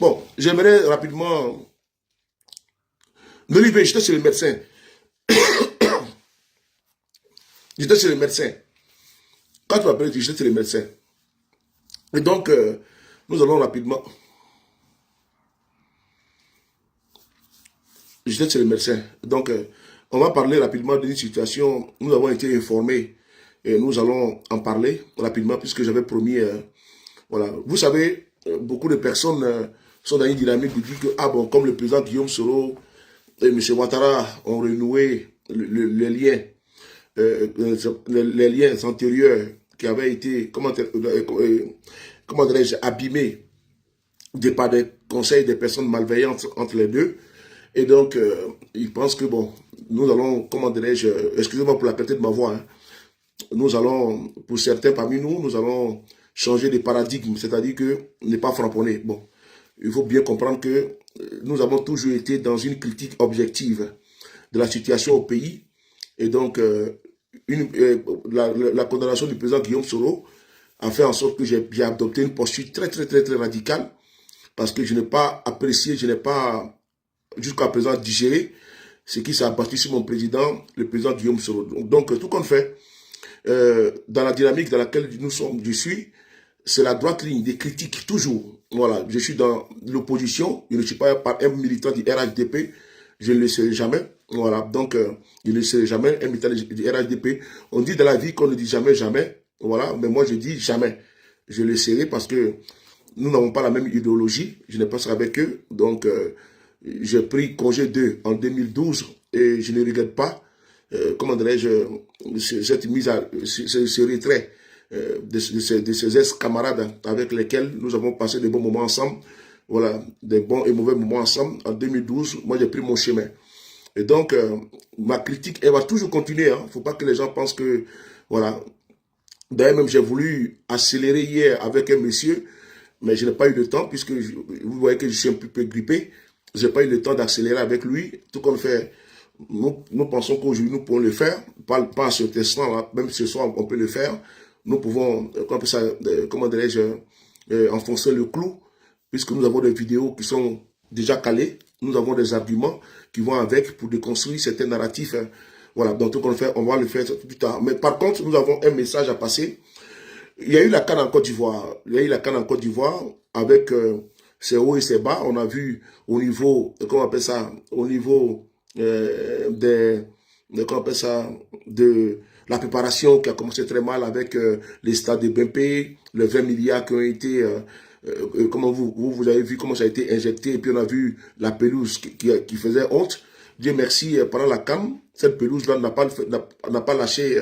Bon, j'aimerais rapidement... Nolivé, j'étais chez le médecin. J'étais chez le médecin. Quand tu m'appelles, j'étais chez le médecin. Et donc, nous allons rapidement... J'étais chez le médecin. Donc, on va parler rapidement d'une situation. Nous avons été informés et nous allons en parler rapidement puisque j'avais promis... voilà. Vous savez, beaucoup de personnes sont dans une dynamique de dire que, ah bon, comme le président Guillaume Soro et M. Ouattara ont renoué les liens, les liens antérieurs qui avaient été, comment dirais-je, abîmés par des conseils des personnes malveillantes entre les deux. Et donc, ils pensent que, bon, nous allons, comment dirais-je, excusez-moi pour la qualité de ma voix, hein, nous allons, pour certains parmi nous, nous allons changer de paradigme, c'est-à-dire que ne pas framponner. Bon, il faut bien comprendre que nous avons toujours été dans une critique objective de la situation au pays. Et donc, la condamnation du président Guillaume Soro a fait en sorte que j'ai adopté une posture très radicale parce que je n'ai pas apprécié, je n'ai pas jusqu'à présent digéré ce qui s'est abattu sur mon président, le président Guillaume Soro. Donc, tout compte fait, dans la dynamique dans laquelle je suis, c'est la droite ligne des critiques, toujours. Voilà, je suis dans l'opposition, je ne suis pas un militant du RHDP, je ne le serai jamais. Voilà, donc je ne le serai jamais un militant du RHDP. On dit dans la vie qu'on ne dit jamais, jamais. Voilà, mais moi je dis jamais. Je le serai parce que nous n'avons pas la même idéologie, je ne passe avec eux. Donc, j'ai pris congé d'eux en 2012 et je ne regrette pas. Comment dirais-je, cette mise à ce retrait de ces ex-camarades avec lesquels nous avons passé des bons moments ensemble, voilà, des bons et mauvais moments ensemble. En 2012, moi j'ai pris mon chemin. Et donc, ma critique, elle va toujours continuer. Il ne faut pas que les gens pensent que, voilà. D'ailleurs, même j'ai voulu accélérer hier avec un monsieur, mais je n'ai pas eu le temps, puisque vous voyez que je suis un peu grippé. Je n'ai pas eu le temps d'accélérer avec lui, tout comme fait. Nous pensons qu'aujourd'hui, nous pouvons le faire, pas à ce instant-là, même ce soir, on peut le faire. Nous pouvons, comment dirais-je, enfoncer le clou, puisque nous avons des vidéos qui sont déjà calées, nous avons des arguments qui vont avec pour déconstruire certains narratifs. Voilà, donc tout qu'on fait, on va le faire plus tard. Mais par contre, nous avons un message à passer. Il y a eu la CAN en Côte d'Ivoire. Il y a eu la CAN en Côte d'Ivoire avec ses hauts et ses bas. On a vu au niveau, comment on appelle ça, au niveau comment on appelle ça, de la préparation qui a commencé très mal avec les stades de BMP, les 20 milliards qui ont été, comment vous avez vu comment ça a été injecté, et puis on a vu la pelouse qui faisait honte. Dieu merci, pendant la CAN, cette pelouse-là n'a pas lâché,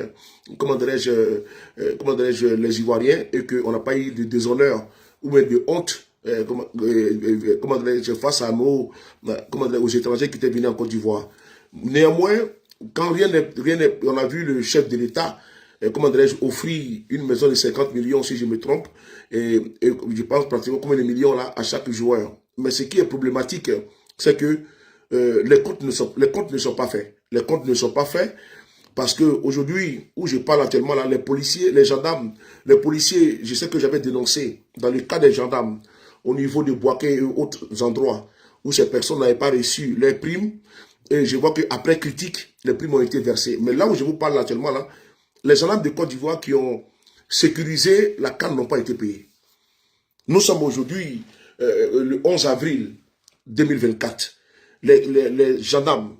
comment dirais-je, les Ivoiriens, et qu'on n'a pas eu de déshonneur ou même de honte, comment dirais-je, face à nos, aux étrangers qui étaient venus en Côte d'Ivoire. Néanmoins, quand on a vu le chef de l'État, comment dirais-je, offrir une maison de 50 millions, si je me trompe, et je pense pratiquement combien de millions là à chaque joueur. Mais ce qui est problématique, c'est que les comptes ne sont pas faits. Les comptes ne sont pas faits parce que aujourd'hui, où je parle actuellement là, les policiers, les gendarmes, les policiers, je sais que j'avais dénoncé dans le cas des gendarmes au niveau de Boaké et autres endroits où ces personnes n'avaient pas reçu les primes. Et je vois qu'après critique, les primes ont été versées. Mais là où je vous parle actuellement là, les gendarmes de Côte d'Ivoire qui ont sécurisé la CAN n'ont pas été payés. Nous sommes aujourd'hui le 11 avril 2024. Les gendarmes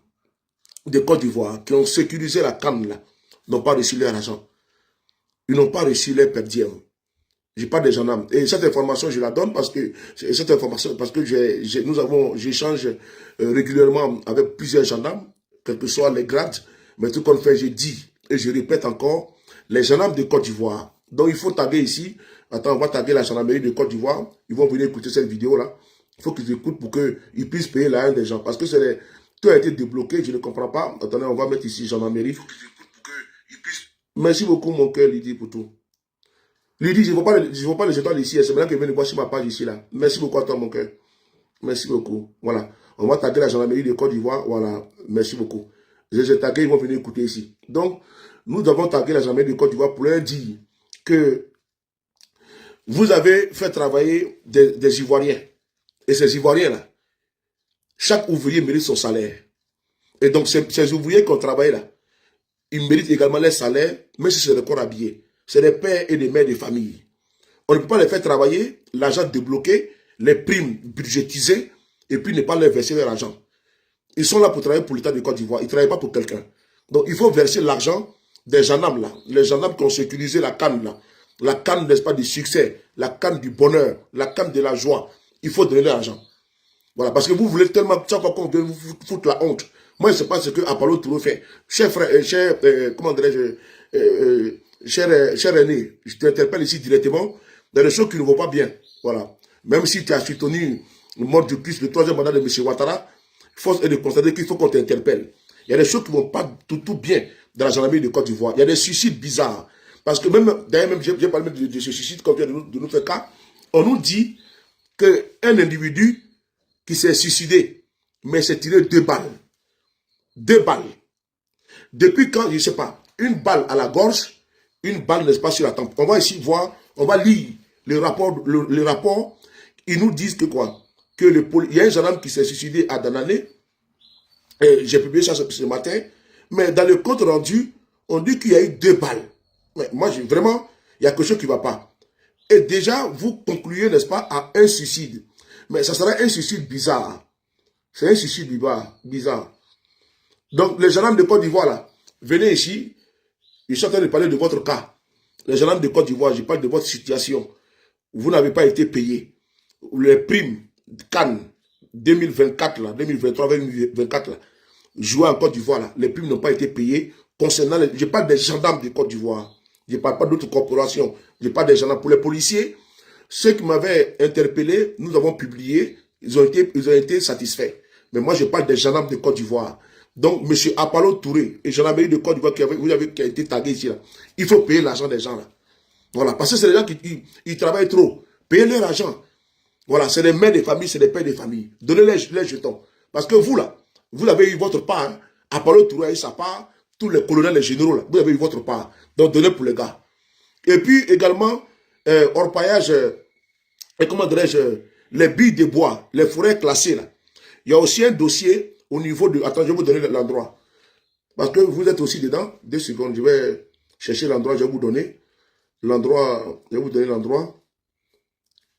de Côte d'Ivoire qui ont sécurisé la CAN n'ont pas reçu leur argent. Ils n'ont pas reçu leur per diem. Je parle des gendarmes. Et cette information, je la donne parce que j'échange régulièrement avec plusieurs gendarmes, quels que soient les grades. Mais tout comme fait, je dis et je répète encore, les gendarmes de Côte d'Ivoire. Donc il faut taguer ici. Attends, on va taguer la gendarmerie de Côte d'Ivoire. Ils vont venir écouter cette vidéo-là. Il faut qu'ils écoutent pour qu'ils puissent payer la haine des gens. Parce que tout a été débloqué, je ne comprends pas. Attendez, on va mettre ici gendarmerie. Il faut qu'ils écoutent pour qu'ils puissent... Merci beaucoup, mon cœur, Lydie, pour tout. Lydie, je ne vois pas les étoiles ici. C'est maintenant que je viens de voir sur ma page ici. Là. Merci beaucoup à toi, mon cœur. Merci beaucoup. Voilà. On va taguer la gendarmerie de Côte d'Ivoire. Voilà. Merci beaucoup. Je les ai tagués, ils vont venir écouter ici. Donc, nous avons tagué la gendarmerie de Côte d'Ivoire pour leur dire que vous avez fait travailler des Ivoiriens. Et ces Ivoiriens-là, chaque ouvrier mérite son salaire. Et donc, ces ouvriers qui ont travaillé là, ils méritent également leur salaire, même si c'est des corps habillés. C'est des pères et des mères de famille. On ne peut pas les faire travailler, l'argent débloqué, les primes budgétisées, et puis ne pas leur verser leur argent. Ils sont là pour travailler pour l'État de Côte d'Ivoire. Ils ne travaillent pas pour quelqu'un. Donc, il faut verser l'argent des gendarmes là. Les gendarmes qui ont sécurisé la canne là. La canne, n'est-ce pas, du succès. La canne du bonheur. La canne de la joie. Il faut donner l'argent. Voilà. Parce que vous voulez tellement, chaque fois qu'on veut vous foutre la honte. Moi, je ne sais pas ce que Apollo Touré fait. Cher frère, comment dirais-je, cher aîné, je t'interpelle ici directement dans des choses qui ne vont pas bien. Voilà. Même si tu as soutenu le mort du Christ, le troisième mandat de M. Ouattara, force est de constater qu'il faut qu'on t'interpelle. Il y a des choses qui ne vont pas tout bien dans la gendarmerie de Côte d'Ivoire. Il y a des suicides bizarres. Parce que même, d'ailleurs, même j'ai parlé de ce suicide comme de notre cas. On nous dit qu'un individu qui s'est suicidé, mais s'est tiré 2 balles. 2 balles. Depuis quand, je ne sais pas, une balle à la gorge, une balle, n'est-ce pas, sur la tempe. On va ici voir, on va lire le rapport. Ils nous disent que quoi? Que il y a un gendarme qui s'est suicidé à Danané. J'ai publié ça ce matin. Mais dans le compte rendu, on dit qu'il y a eu 2 balles. Mais moi, vraiment, il y a quelque chose qui ne va pas. Et déjà, vous concluez, n'est-ce pas, à un suicide. Mais ça sera un suicide bizarre. C'est un suicide bizarre. Donc, les gendarmes de Côte d'Ivoire, là, venez ici. Ils sont en train de parler de votre cas. Les gendarmes de Côte d'Ivoire, je parle de votre situation. Vous n'avez pas été payé. Les primes Cannes 2024, là, 2023, 2024, là, jouées en Côte d'Ivoire, là, les primes n'ont pas été payées. Concernant je parle des gendarmes de Côte d'Ivoire. Je ne parle pas d'autres corporations. Je parle des gendarmes. Pour les policiers, ceux qui m'avaient interpellé, nous avons publié, ils ont été satisfaits. Mais moi, je parle des gendarmes de Côte d'Ivoire. Donc, M. Apollo Touré et gendarmerie de Côte d'Ivoire qui a été tagué ici, là, il faut payer l'argent des gens. Là. Voilà, parce que c'est les gens qui travaillent trop. Payez leur argent. Voilà, c'est les mères des familles, c'est les pères des familles. Donnez-les les jetons. Parce que vous, là, vous avez eu votre part. Hein. Apollo Touré a eu sa part. Tous les colonels, les généraux, là, vous avez eu votre part. Donc, donnez pour les gars. Et puis, également, orpaillage, comment dirais-je, les billes de bois, les forêts classées, là. Il y a aussi un dossier au niveau de... Attends, je vais vous donner l'endroit. Parce que vous êtes aussi dedans. 2 secondes, je vais chercher l'endroit, je vais vous donner l'endroit. Je vais vous donner l'endroit.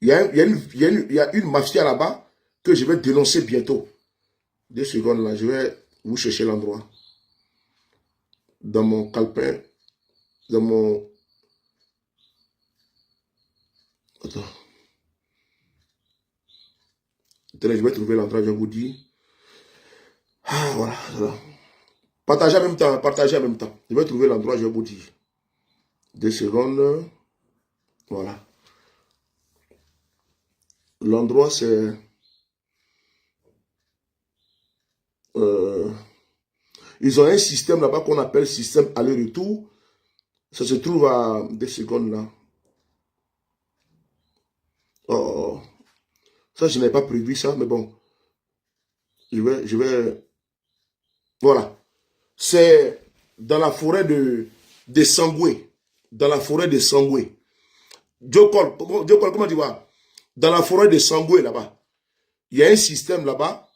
Il y a une mafia là-bas que je vais dénoncer bientôt. 2 secondes là, je vais vous chercher l'endroit. Dans mon calepin, dans mon... Attends. Je vais trouver l'endroit, je vous dis. Ah, voilà, voilà. Partagez en même temps, partagez en même temps. Je vais trouver l'endroit, je vous dis. 2 secondes. Voilà. L'endroit, c'est... ils ont un système là-bas qu'on appelle système aller-retour. Ça se trouve à 2 secondes là. Oh, ça, je n'ai pas prévu ça, mais bon. Je vais... Voilà. C'est dans la forêt de Sangoué. Dans la forêt de Sangoué. Djokol, comment tu vois? Dans la forêt de Sangoué là-bas. Il y a un système là-bas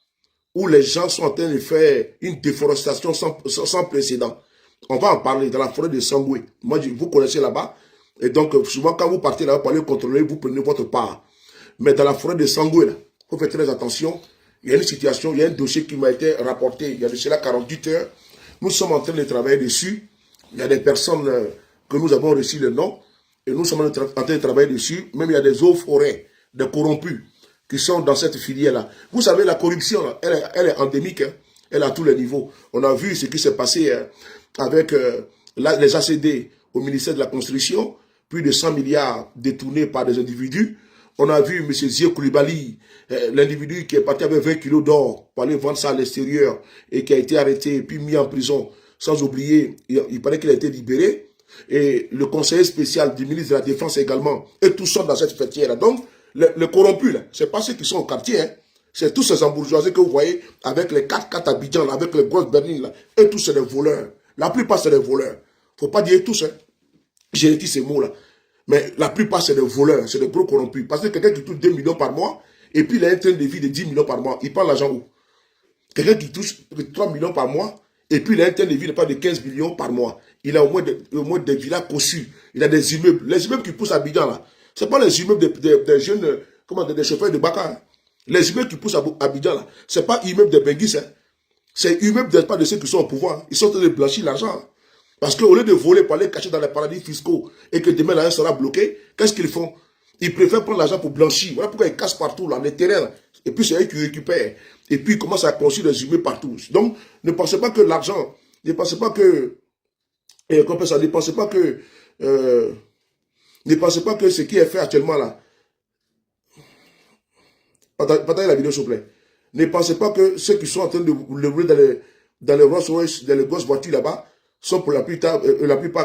où les gens sont en train de faire une déforestation sans précédent. On va en parler dans la forêt de Sangoué. Moi, vous connaissez là-bas. Et donc, souvent, quand vous partez là-bas pour aller contrôler, vous prenez votre part. Mais dans la forêt de Sangoué, il faut faire très attention. Il y a une situation, il y a un dossier qui m'a été rapporté il y a de cela 48 heures. Nous sommes en train de travailler dessus. Il y a des personnes que nous avons reçu le nom. Et nous sommes en train de travailler dessus. Même il y a des eaux forêts, des corrompus qui sont dans cette filière-là. Vous savez, la corruption, là, elle est endémique. Hein. Elle est à tous les niveaux. On a vu ce qui s'est passé avec les ACD au ministère de la Construction. Plus de 100 milliards détournés par des individus. On a vu M. Zia Koulibaly, l'individu qui est parti avec 20 kilos d'or pour aller vendre ça à l'extérieur et qui a été arrêté puis mis en prison. Sans oublier, il paraît qu'il a été libéré. Et le conseiller spécial du ministre de la Défense également. Et tous sont dans cette fêtière-là. Donc, les corrompus, ce n'est pas ceux qui sont au quartier. Hein. C'est tous ces embourgeoisés que vous voyez avec les 4x4 Abidjan, avec les grosses berlines. Là. Et tous, c'est des voleurs. La plupart, c'est des voleurs. Il ne faut pas dire tous. Hein. J'ai dit ces mots-là. Mais la plupart, c'est des voleurs, c'est des gros corrompus. Parce que quelqu'un qui touche 2 millions par mois, et puis il a un train de vie de 10 millions par mois. Il prend l'argent où? Quelqu'un qui touche 3 millions par mois, et puis il a un train de vie de 15 millions par mois. Il a au moins des villas cossues. Il a des immeubles. Les immeubles qui poussent à Abidjan, là, ce n'est pas les immeubles des jeunes, des chauffeurs de Baka. Hein. Les immeubles qui poussent à Abidjan, là, ce n'est pas immeubles de Benguis. Hein. C'est immeubles de ceux qui sont au pouvoir. Ils sont en train de blanchir l'argent. Hein. Parce qu'au lieu de voler pour aller cacher dans les paradis fiscaux et que demain l'argent sera bloqué, qu'est-ce qu'ils font? Ils préfèrent prendre l'argent pour blanchir. Voilà pourquoi ils cassent partout, là, les terrains. Et puis c'est eux qui récupèrent. Et puis ils commencent à construire des immeubles partout. Donc, ne pensez pas que l'argent, ne pensez pas que, ne pensez pas que, ne pensez pas que ce qui est fait actuellement là, partagez la vidéo s'il vous plaît. Ne pensez pas que ceux qui sont en train de rouler dans les Rolls Royce, dans les grosses voitures là-bas, sont pour la plupart,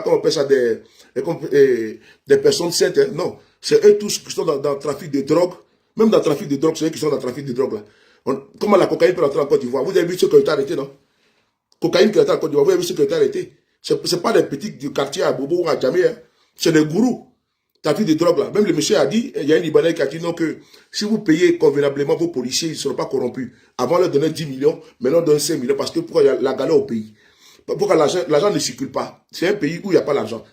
quand on appelle ça des personnes saines. Hein. Non, c'est eux tous qui sont dans le trafic de drogue. Même dans le trafic de drogue, c'est eux qui sont dans le trafic de drogue là. Comment la cocaïne peut entrer en Côte d'Ivoire? Vous avez vu ce qui a été arrêté, non? Cocaïne qui est entrée en Côte d'Ivoire, vous avez vu ce qui a été arrêté? Ce n'est pas des petits du quartier à Bobo ou à Djamé, hein. C'est des gourous. Trafic de drogue là. Même le monsieur a dit, il y a un Libanais qui a dit non que si vous payez convenablement vos policiers, ils ne seront pas corrompus. Avant, on leur donnait 10 millions, maintenant on donne 5 millions parce que pourquoi il y a la galère au pays? Pourquoi l'argent ne circule pas? C'est un pays où il n'y a pas l'argent.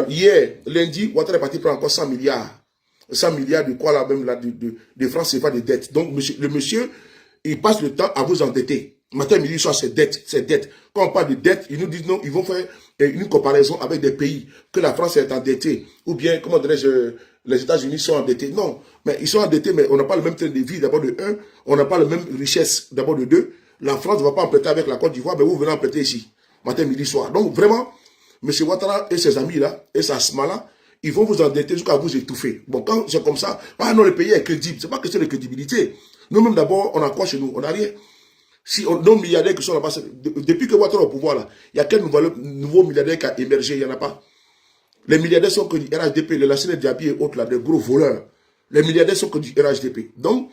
Hier, lundi, Ouattara est parti prendre encore 100 milliards. 100 milliards de quoi là même là, de francs CFA de dette. Donc le monsieur, il passe le temps à vous endetter. Matin, midi, soir, c'est dette, c'est dette. Quand on parle de dette, ils nous disent non, ils vont faire une comparaison avec des pays que la France est endettée. Ou bien, comment dirais-je, les États-Unis sont endettés. Non, mais ils sont endettés, mais on n'a pas le même train de vie d'abord de 1. On n'a pas la même richesse d'abord de 2. La France ne va pas emprunter avec la Côte d'Ivoire, mais vous venez emprunter ici. Matin, midi, soir. Donc vraiment, M. Ouattara et ses amis là, et sa SMA là, ils vont vous endetter jusqu'à vous étouffer. Bon, quand c'est comme ça, ah non, le pays est crédible. C'est pas question de crédibilité. Nous-mêmes d'abord, on a quoi chez nous? On n'a rien. Si nos milliardaires qui sont là-bas, depuis que Ouattara est au pouvoir là, il y a quel nouveau milliardaire qui a émergé? Il n'y en a pas. Les milliardaires sont que du RHDP, les Lassine Diaby et autres là, des gros voleurs. Les milliardaires sont que du RHDP. Donc,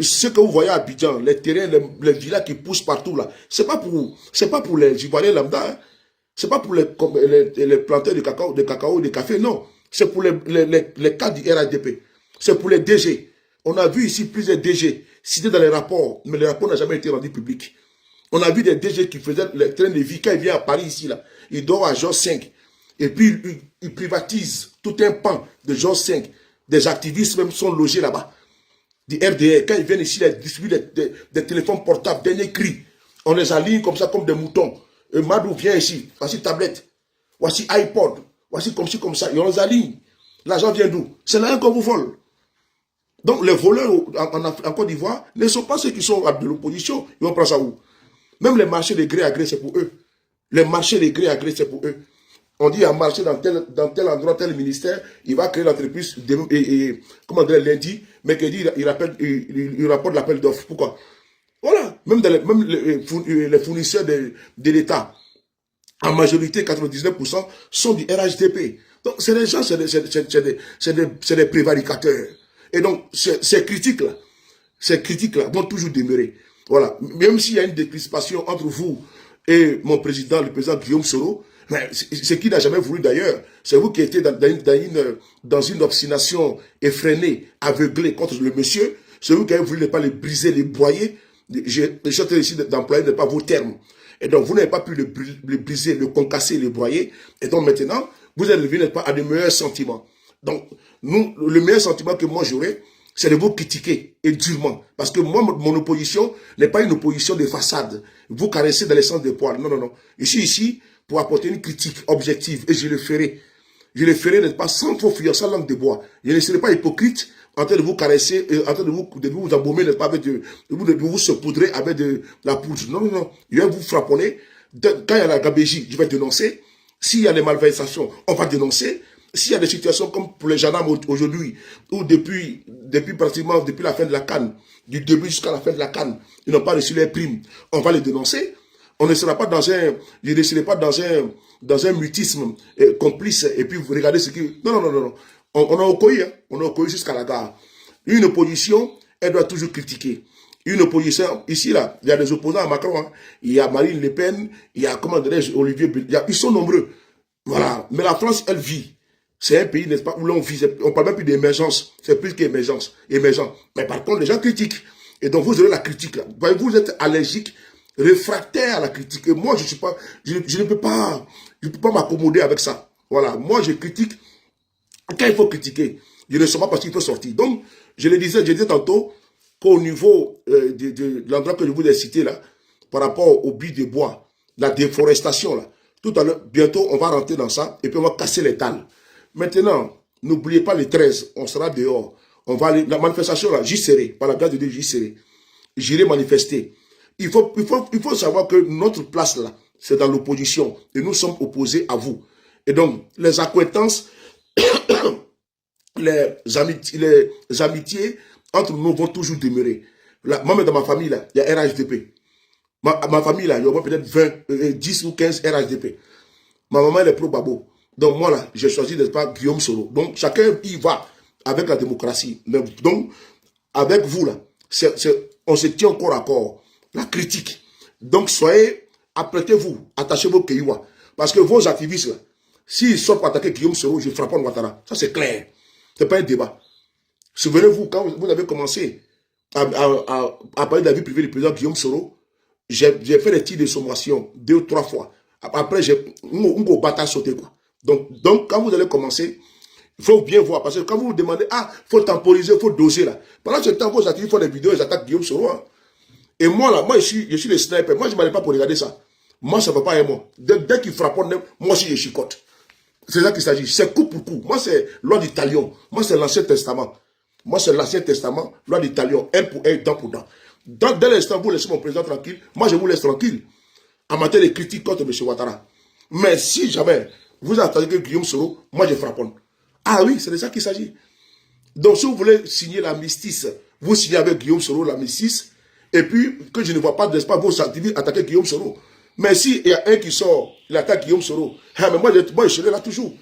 ce que vous voyez à Abidjan, les terrains, les villas qui poussent partout là, c'est pas pour les Ivoiriens lambda, hein. C'est pas pour les planteurs de cacao, de café, non. C'est pour les cas du RHDP. C'est pour les DG. On a vu ici plusieurs DG cités dans les rapports, mais les rapports n'ont jamais été rendus publics. On a vu des DG qui faisaient le train de vie. Quand ils viennent à Paris ici, là, ils dorment à Georges 5. Et puis, ils privatisent tout un pan de Georges 5. Des activistes même sont logés là-bas. Du RDR, quand ils viennent ici, ils distribuent des téléphones portables, dernier cri. On les aligne comme ça, comme des moutons. Et Madou vient ici, voici tablette, voici iPod, voici comme ça, et on les aligne. L'argent vient d'où? C'est l'argent qu'on vous vole. Donc les voleurs en Côte d'Ivoire ne sont pas ceux qui sont de l'opposition, ils vont prendre ça où? Même les marchés de gré à gré, c'est pour eux. Les marchés de gré à gré, c'est pour eux. On dit à marcher dans tel endroit, tel ministère, il va créer l'entreprise, comment dire, lundi, mercredi, il rapporte l'appel d'offres. Pourquoi? Voilà, même les fournisseurs de l'État, en majorité, 99%, sont du RHDP. Donc, c'est des gens, c'est des prévaricateurs. Et donc, ces critiques-là vont toujours demeurer. Voilà, même s'il y a une décrispation entre vous et mon président, le président Guillaume Soro, mais ce qu'il n'a jamais voulu d'ailleurs, c'est vous qui étiez dans une obstination effrénée, aveuglée contre le monsieur, c'est vous qui avez voulu ne pas le briser, le broyer. Je suis en train ici d'employer ne pas vos termes. Et donc, vous n'avez pas pu le briser, le concasser, le broyer. Et donc, maintenant, vous êtes levé, n'est-ce pas, à de meilleurs sentiments. Donc, nous, le meilleur sentiment que moi j'aurais, c'est de vous critiquer, et durement. Parce que moi, mon opposition n'est pas une opposition de façade. Vous caressez dans les sens des poils. Non, non, non. Je suis ici pour apporter une critique objective, et je le ferai. Je le ferai, n'est-ce pas, sans faux fuyant, sans langue de bois. Je ne serai pas hypocrite, en train de vous caresser, en train de vous embaumer, n'est-ce pas, avec de vous saupoudrer avec de la poudre. Non, non, non. Je vais vous frapponner. Quand il y a la gabégie, je vais dénoncer. S'il y a des malversations, on va dénoncer. S'il y a des situations comme pour les gendarmes aujourd'hui, où depuis la fin de la CAN, du début jusqu'à la fin de la CAN, ils n'ont pas reçu les primes, on va les dénoncer. On ne sera pas je ne serai pas dans un mutisme complice et puis vous regardez ce qui... Non, non, non, non. On a occueilli, hein. On a occueilli jusqu'à la gare. Une opposition, elle doit toujours critiquer. Une opposition, ici, là, il y a des opposants à Macron, hein. Il y a Marine Le Pen, il y a, comment dirais-je, Olivier Béliard. Ils sont nombreux. Voilà. Mais la France, elle vit. C'est un pays, n'est-ce pas, où l'on vit, on parle même plus d'émergence, c'est plus qu'émergence, émergent. Mais par contre, les gens critiquent. Et donc, vous avez la critique, là. Vous êtes allergique, réfractaire à la critique. Et moi, je suis pas, je ne peux pas, m'accommoder avec ça. Voilà. Moi, je critique quand il faut critiquer. Je ne sais pas parce qu'il faut sortir. Donc, je disais tantôt qu'au niveau de l'endroit que je vous ai cité là, par rapport au but de bois, la déforestation là, tout à l'heure, bientôt, on va rentrer dans ça et puis on va casser les dalles. Maintenant, n'oubliez pas les 13, on sera dehors. On va aller, la manifestation là, j'y serai, par la grâce de Dieu, j'y serai. J'irai manifester. Il faut savoir que notre place là, c'est dans l'opposition et nous sommes opposés à vous. Et donc, les accointances, les amitiés entre nous vont toujours demeurer. Là, moi, dans ma famille, là, il y a RHDP. Ma famille, là, il y aura peut-être 10 ou 15 RHDP. Ma maman, elle est pro-Babo. Donc, moi, là, j'ai choisi, n'est-ce pas, Guillaume Soro. Donc, chacun y va avec la démocratie. Donc, avec vous, là, on se tient corps à corps. La critique. Donc, apprêtez-vous, attachez vos kéiwa. Parce que vos activistes, là, s'ils sortent pour attaquer Guillaume Soro, je frappe en Ouattara. Ça, c'est clair. Ce n'est pas un débat. Souvenez-vous, quand vous avez commencé à parler de la vie privée du président Guillaume Soro, j'ai fait des tirs de sommation 2 ou 3 fois. Après, j'ai un bataille sauté, quoi. Donc, quand vous allez commencer, il faut bien voir. Parce que quand vous vous demandez, il faut temporiser, il faut doser, là. Pendant ce temps, vos activistes font des vidéos, ils attaquent Guillaume Soro. Hein. Et moi, là, je suis le sniper. Moi, je ne m'allais pas pour regarder ça. Moi, ça ne va pas être moi. Dès qu'il frappe, moi aussi, je chicote. C'est ça qu'il s'agit. C'est coup pour coup. Moi, c'est loi du talion. Moi, c'est l'Ancien Testament. Moi, c'est l'Ancien Testament, loi du talion. Un pour un, dent pour dent. Dès l'instant, vous laissez mon président tranquille. Moi, je vous laisse tranquille. En matière de critique contre M. Ouattara. Mais si jamais vous attendez que Guillaume Soro, moi, je frappe. Ah oui, c'est de ça qu'il s'agit. Donc, si vous voulez signer l'armistice, vous signez avec Guillaume Soro l'armistice. Et puis, que je ne vois pas, n'est-ce pas, vos activistes attaquer Guillaume Soro. Mais s'il y a un qui sort, il attaque Guillaume Soro. Mais moi, je serai là toujours.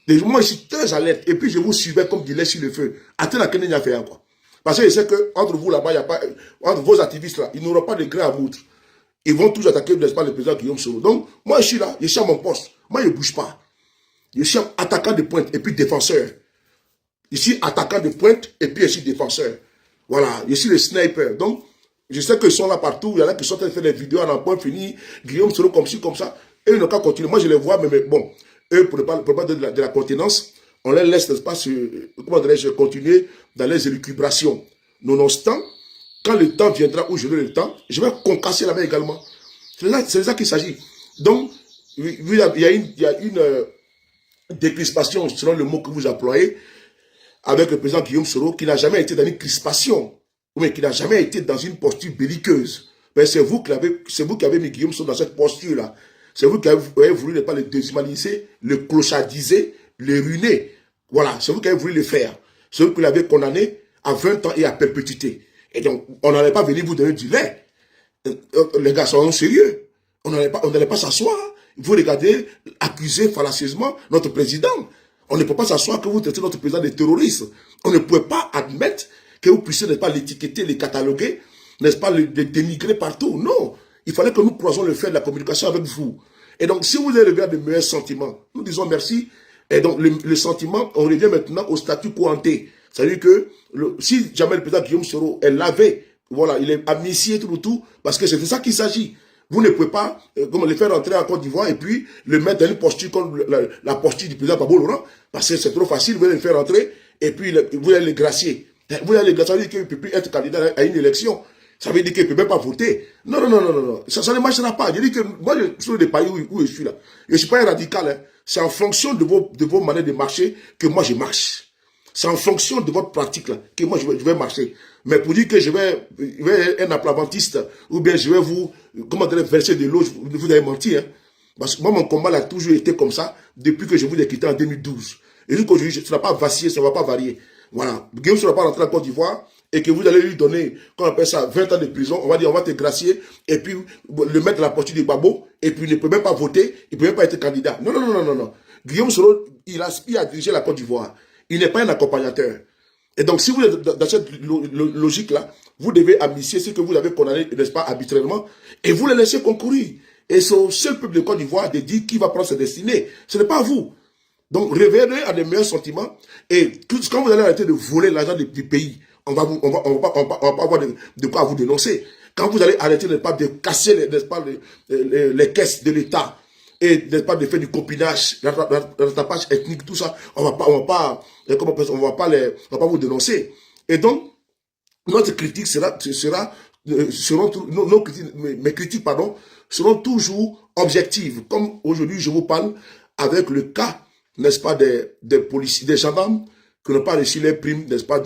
Moi, je suis très alerte. Et puis, je vous suivais comme du lait sur le feu. Attends, il y a fait quoi. Parce que je sais qu'entre vous là-bas, il n'y a pas, entre vos activistes là, ils n'auront pas de gré à moudre. Ils vont tous attaquer, n'est-ce pas, le président Guillaume Soro. Donc, moi, je suis là, je suis à mon poste. Moi, je ne bouge pas. Je suis attaquant de pointe et puis défenseur. Je suis attaquant de pointe et puis je suis défenseur. Voilà, je suis le sniper. Donc, je sais qu'ils sont là partout. Il y en a qui sont en train de faire des vidéos à un point fini. Guillaume Soro comme ci, comme ça. Et ils n'ont qu'à continuer. Moi, je les vois, mais bon, eux, pour ne pas de la contenance, on les laisse, n'est-ce pas, comment dirais-je, continuer dans les élucubrations. Nonobstant, quand le temps viendra où je veux le temps, je vais concasser la main également. C'est de ça qu'il s'agit. Donc, il y a une décrispation, selon le mot que vous employez, avec le président Guillaume Soro, qui n'a jamais été dans une crispation, mais qui n'a jamais été dans une posture belliqueuse. Mais c'est vous qui avez mis Guillaume Soro dans cette posture-là. C'est vous qui avez voulu ne pas le déshumaniser, le clochardiser, le ruiner. Voilà, c'est vous qui avez voulu le faire. C'est vous qui l'avez condamné à 20 ans et à perpétuité. Et donc, on n'allait pas venir vous donner du lait. Les gars sont sérieux. On n'allait pas s'asseoir. Vous regardez, accuser fallacieusement notre président. On ne peut pas s'asseoir que vous traitez notre président de terroriste. On ne peut pas admettre que vous puissiez, n'est-ce pas, l'étiqueter, les cataloguer, n'est-ce pas, le dénigrer partout. Non. Il fallait que nous croisions le fait de la communication avec vous. Et donc, si vous avez de meilleurs sentiments, nous disons merci. Et donc, le sentiment, on revient maintenant au statut quo ante. C'est-à-dire que si jamais le président Guillaume Soro est lavé, voilà, il est amnistié tout, parce que c'est de ça qu'il s'agit. Vous ne pouvez pas le faire entrer en Côte d'Ivoire et puis le mettre dans une posture comme la posture du président Gbagbo Laurent, parce que c'est trop facile, vous allez le faire entrer et puis vous allez le gracier. Vous allez le gracier, ça veut dire qu'il ne peut plus être candidat à une élection. Ça veut dire qu'il ne peut même pas voter. Non. Ça ne marchera pas. Je dis que moi, je suis des pays où je suis là. Je ne suis pas un radical. Hein. C'est en fonction de vos manières de marcher que moi je marche. C'est en fonction de votre pratique là que moi je vais marcher. Mais pour dire que je vais être un aplavantiste ou bien je vais vous, comment dire, verser de l'eau, vous avez menti. Hein. Parce que moi, mon combat a toujours été comme ça depuis que je vous ai quitté en 2012. Et jusqu'aujourd'hui, ça ne va pas vaciller, ça ne va pas varier. Voilà. Guillaume ne va pas rentrer en Côte d'Ivoire et que vous allez lui donner, qu'on appelle ça, 20 ans de prison. On va dire, on va te gracier et puis le mettre dans la posture de Gbagbo et puis il ne peut même pas voter, il ne peut même pas être candidat. Non. Guillaume Soro, il aspire à diriger la Côte d'Ivoire. Il n'est pas un accompagnateur. Et donc, si vous êtes dans cette logique-là, vous devez amnistier ce que vous avez condamné, n'est-ce pas, arbitrairement, et vous les laissez concourir. Et c'est au seul peuple de Côte d'Ivoire de dire qui va prendre sa destinée. Ce n'est pas vous. Donc, réveillez à des meilleurs sentiments. Et quand vous allez arrêter de voler l'argent du pays, on va pas avoir de quoi vous dénoncer. Quand vous allez arrêter de casser les caisses de l'État et de faire du copinage, rattrapage ethnique, tout ça, on va pas vous dénoncer. Et donc, notre critique mes critiques, pardon, seront toujours objectives. Comme aujourd'hui, je vous parle avec le cas, n'est-ce pas, des policiers, des gendarmes qui n'ont pas reçu les primes, n'est-ce pas,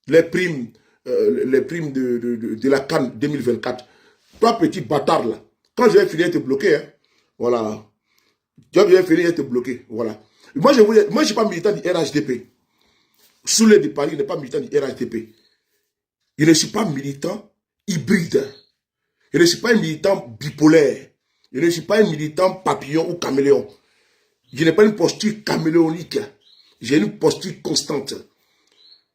les primes de la CAN 2024. Toi, petit bâtard, là, quand je vais finir de te bloquer, hein, voilà. Je vais finir de te bloquer, voilà. Moi, je ne suis pas militant du RHDP. Soulé de Paris n'est pas militant du RHDP. Je ne suis pas militant hybride. Je ne suis pas un militant bipolaire. Je ne suis pas un militant papillon ou caméléon. Je n'ai pas une posture caméléonique. J'ai une posture constante.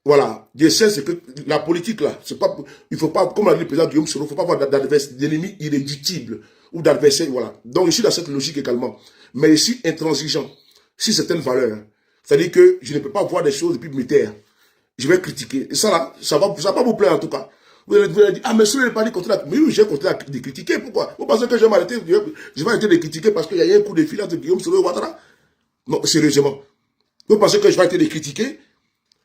Voilà. Je sais ce que la politique là, c'est pas, il faut pas, comme l'a dit le président Guillaume Soro, il ne faut pas avoir d'ennemis irréductibles ou d'adversaires. Voilà. Donc je suis dans cette logique également. Mais je suis intransigeant sur certaines valeurs. C'est-à-dire que je ne peux pas voir des choses et puis me taire. Je vais critiquer. Et ça là, ça va pas vous plaire en tout cas. Vous allez dire, ah mais si vous n'avez pas dit contre la... Mais oui, j'ai continué de critiquer. Pourquoi? Vous pensez que je vais m'arrêter? Je vais arrêter de critiquer parce qu'il y a eu un coup de fil entre Guillaume Soro et Ouattara? Non, sérieusement. Vous pensez que je vais arrêter de critiquer?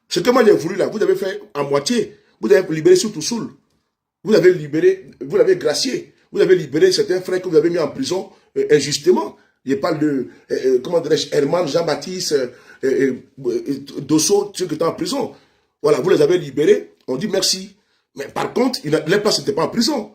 Ce que moi j'ai voulu là, vous avez fait à moitié. Vous avez libéré Soutou Soul. Vous l'avez libéré, vous l'avez gracié. Vous avez libéré certains frères que vous avez mis en prison injustement. Je parle de, comment dirais-je, Herman, Jean-Baptiste, Dosso, ceux qui étaient en prison. Voilà, vous les avez libérés. On dit merci. Mais par contre, les places n'étaient pas en prison.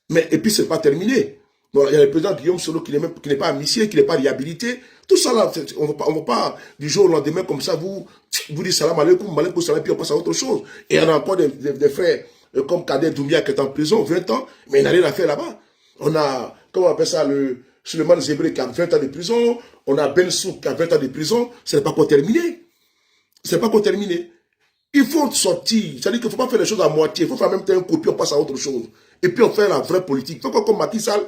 Mais, et puis, c'est pas terminé. Donc, il y a le président Guillaume Soro qui n'est pas amnistié, qui n'est pas réhabilité. Tout ça là, on ne va pas du jour au lendemain comme ça, vous dites salam alaikum, malaikum salam, puis on passe à autre chose. Et il y en a encore des frères comme Kader Doumbia qui est en prison, 20 ans, mais il n'a rien à faire là-bas. On a, comment on appelle ça, le Suleiman Zébré qui a 20 ans de prison, on a Ben Souk qui a 20 ans de prison, ce n'est pas encore terminé. Ce n'est pas encore terminé. Il faut sortir, c'est-à-dire qu'il ne faut pas faire les choses à moitié, il faut faire même temps un coup, puis on passe à autre chose. Et puis on fait la vraie politique. Il faut comme Macky Sall.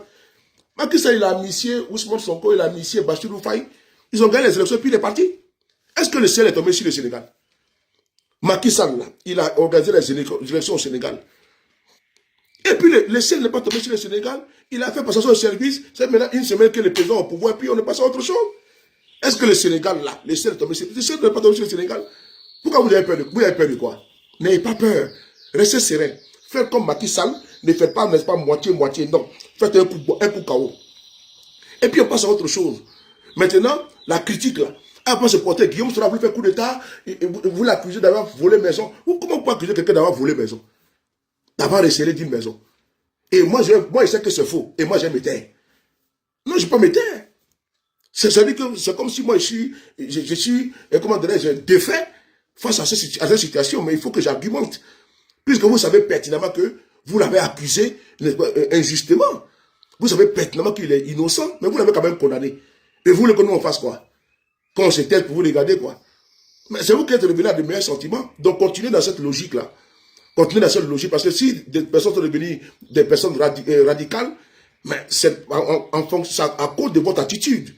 Macky Sall, il a amnistié, Ousmane Sonko, il a amnistié Bassirou Faye. Ils ont gagné les élections, puis il est parti. Est-ce que le ciel est tombé sur le Sénégal? Macky Sall, là, il a organisé les élections au Sénégal. Et puis le ciel n'est pas tombé sur le Sénégal. Il a fait passation au service. C'est maintenant une semaine que le président est au pouvoir, puis on est passé à autre chose. Est-ce que le Sénégal, là, le ciel est tombé sur le Sénégal? Le ciel n'est pas tombé sur le Sénégal. Pourquoi vous avez peur de quoi? N'ayez pas peur. Restez serein. Faites comme Macky Sall. Ne faites pas, n'est-ce pas, moitié, non. Faites un coup KO. Et puis on passe à autre chose. Maintenant, la critique là. Après ce porter, Guillaume Soro a voulu faire coup d'État. Vous l'accusez d'avoir volé maison. Comment on peut accuser quelqu'un d'avoir volé maison? D'avoir recelé d'une maison. Et moi, je sais que c'est faux. Et moi, je me taire. Non, je ne vais pas me taire. C'est comme si moi, je suis comment dirais-je, défait face à cette situation. Mais il faut que j'argumente. Puisque vous savez pertinemment que vous l'avez accusé injustement. Vous savez pertinemment qu'il est innocent, mais vous l'avez quand même condamné. Et vous voulez que nous on fasse quoi? Qu'on se taise pour vous regarder quoi? Mais c'est vous qui êtes revenu à de meilleurs sentiments. Donc continuez dans cette logique-là. Continuez dans cette logique. Parce que si des personnes sont devenues des personnes radicales, mais c'est à cause de votre attitude.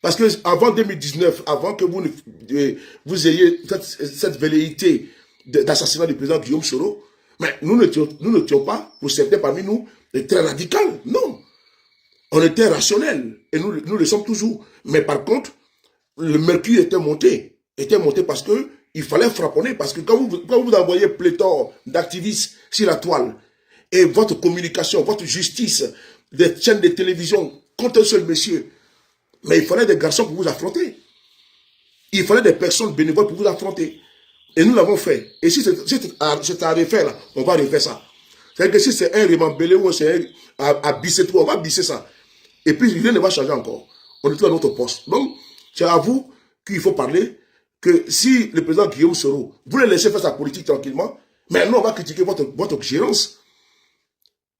Parce que avant 2019, avant que vous ayez cette velléité d'assassinat du président Guillaume Soro, mais nous n'étions pas, pour certains parmi nous, très radicaux. Non. On était rationnels. Et nous le sommes toujours. Mais par contre, le mercure était monté. Parce que il fallait frapponner. Parce que quand vous envoyez pléthore d'activistes sur la toile, et votre communication, votre justice, des chaînes de télévision contre un seul monsieur, mais il fallait des garçons pour vous affronter. Il fallait des personnes bénévoles pour vous affronter. Et nous l'avons fait. Et si c'est à refaire, là, on va refaire ça. C'est-à-dire que si c'est un remembélé ou c'est à bisser tout, on va bisser ça. Et puis, rien ne va changer encore. On est tout à notre poste. Donc, c'est à vous qu'il faut parler que si le président Guillaume Soro, vous le laissez faire sa politique tranquillement, mais nous, on va critiquer votre gérance.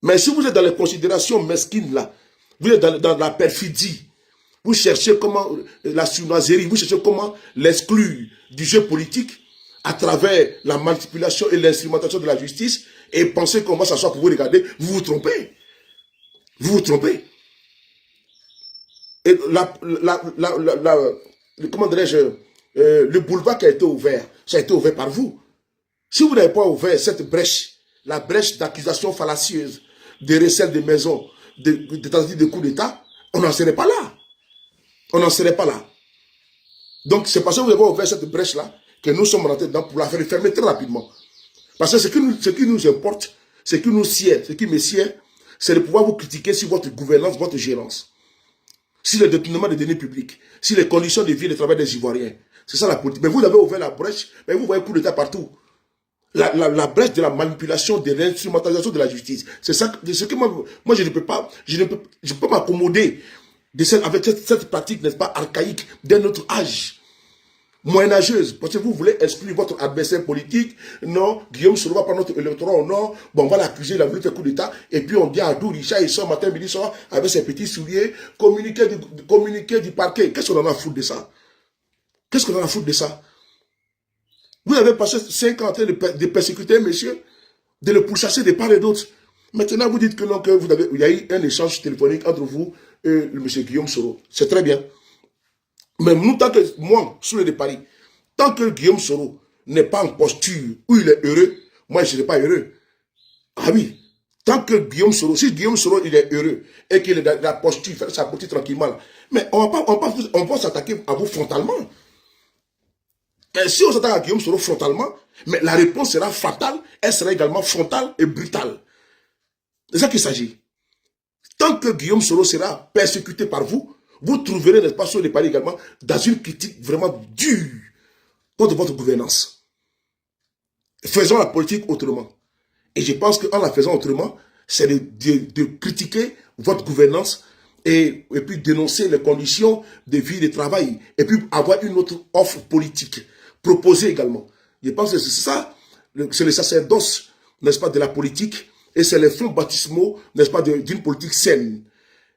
Mais si vous êtes dans les considérations mesquines, là, vous êtes dans la perfidie, vous cherchez comment, la sournoiserie, vous cherchez comment l'exclure du jeu politique, à travers la manipulation et l'instrumentation de la justice, et pensez qu'on va s'asseoir pour vous regarder, vous vous trompez. Vous vous trompez. Et comment dirais-je, le boulevard qui a été ouvert, ça a été ouvert par vous. Si vous n'avez pas ouvert cette brèche, la brèche d'accusation fallacieuse, de recel de maisons, de tentative de coup d'État, on n'en serait pas là. On n'en serait pas là. Donc, c'est parce que vous avez ouvert cette brèche-là que nous sommes rentrés dedans pour la faire fermer très rapidement. Parce que ce qui nous importe, ce qui nous sied, ce qui me sied, c'est de pouvoir vous critiquer sur votre gouvernance, votre gérance. Sur le détournement des deniers publics, sur les conditions de vie et de travail des Ivoiriens. C'est ça la politique. Mais vous avez ouvert la brèche, mais vous voyez coup d'État partout. La brèche de la manipulation, de l'instrumentalisation de la justice. C'est ça, ce que moi je ne peux pas, je peux m'accommoder avec cette pratique, n'est-ce pas, archaïque d'un autre âge, moyenâgeuse. Parce que vous voulez exclure votre adversaire politique. Non, Guillaume Soro va prendre notre électorat, non. Bon, on va l'accuser, il a voulu faire coup d'État. Et puis on dit à Abdou Richa, il sort matin, midi, soir, avec ses petits souliers, communiqué du parquet. Qu'est-ce qu'on en a à foutre de ça? Qu'est-ce qu'on en a à foutre de ça? Vous avez passé 5 ans en train de persécuter monsieur, de le pourchasser de part et d'autre. Maintenant, vous dites que non, il y a eu un échange téléphonique entre vous et le monsieur Guillaume Soro. C'est très bien. Mais nous, tant que moi, sous le Paris, tant que Guillaume Soro n'est pas en posture où il est heureux, moi, je ne serai pas heureux. Ah oui. Tant que Guillaume Soro, si Guillaume Soro, il est heureux et qu'il est dans la posture, il fait sa posture tranquillement, là, mais on va s'attaquer à vous frontalement. Et si on s'attaque à Guillaume Soro frontalement, mais la réponse sera fatale, elle sera également frontale et brutale. C'est ça qu'il s'agit. Tant que Guillaume Soro sera persécuté par vous, vous trouverez, n'est-ce pas, sur les paris également, dans une critique vraiment dure contre votre gouvernance. Faisons la politique autrement. Et je pense qu'en la faisant autrement, c'est de critiquer votre gouvernance et puis dénoncer les conditions de vie et de travail. Et puis avoir une autre offre politique proposée également. Je pense que c'est ça, c'est le sacerdoce, n'est-ce pas, de la politique. Et c'est les fonds baptismaux, n'est-ce pas, d'une politique saine.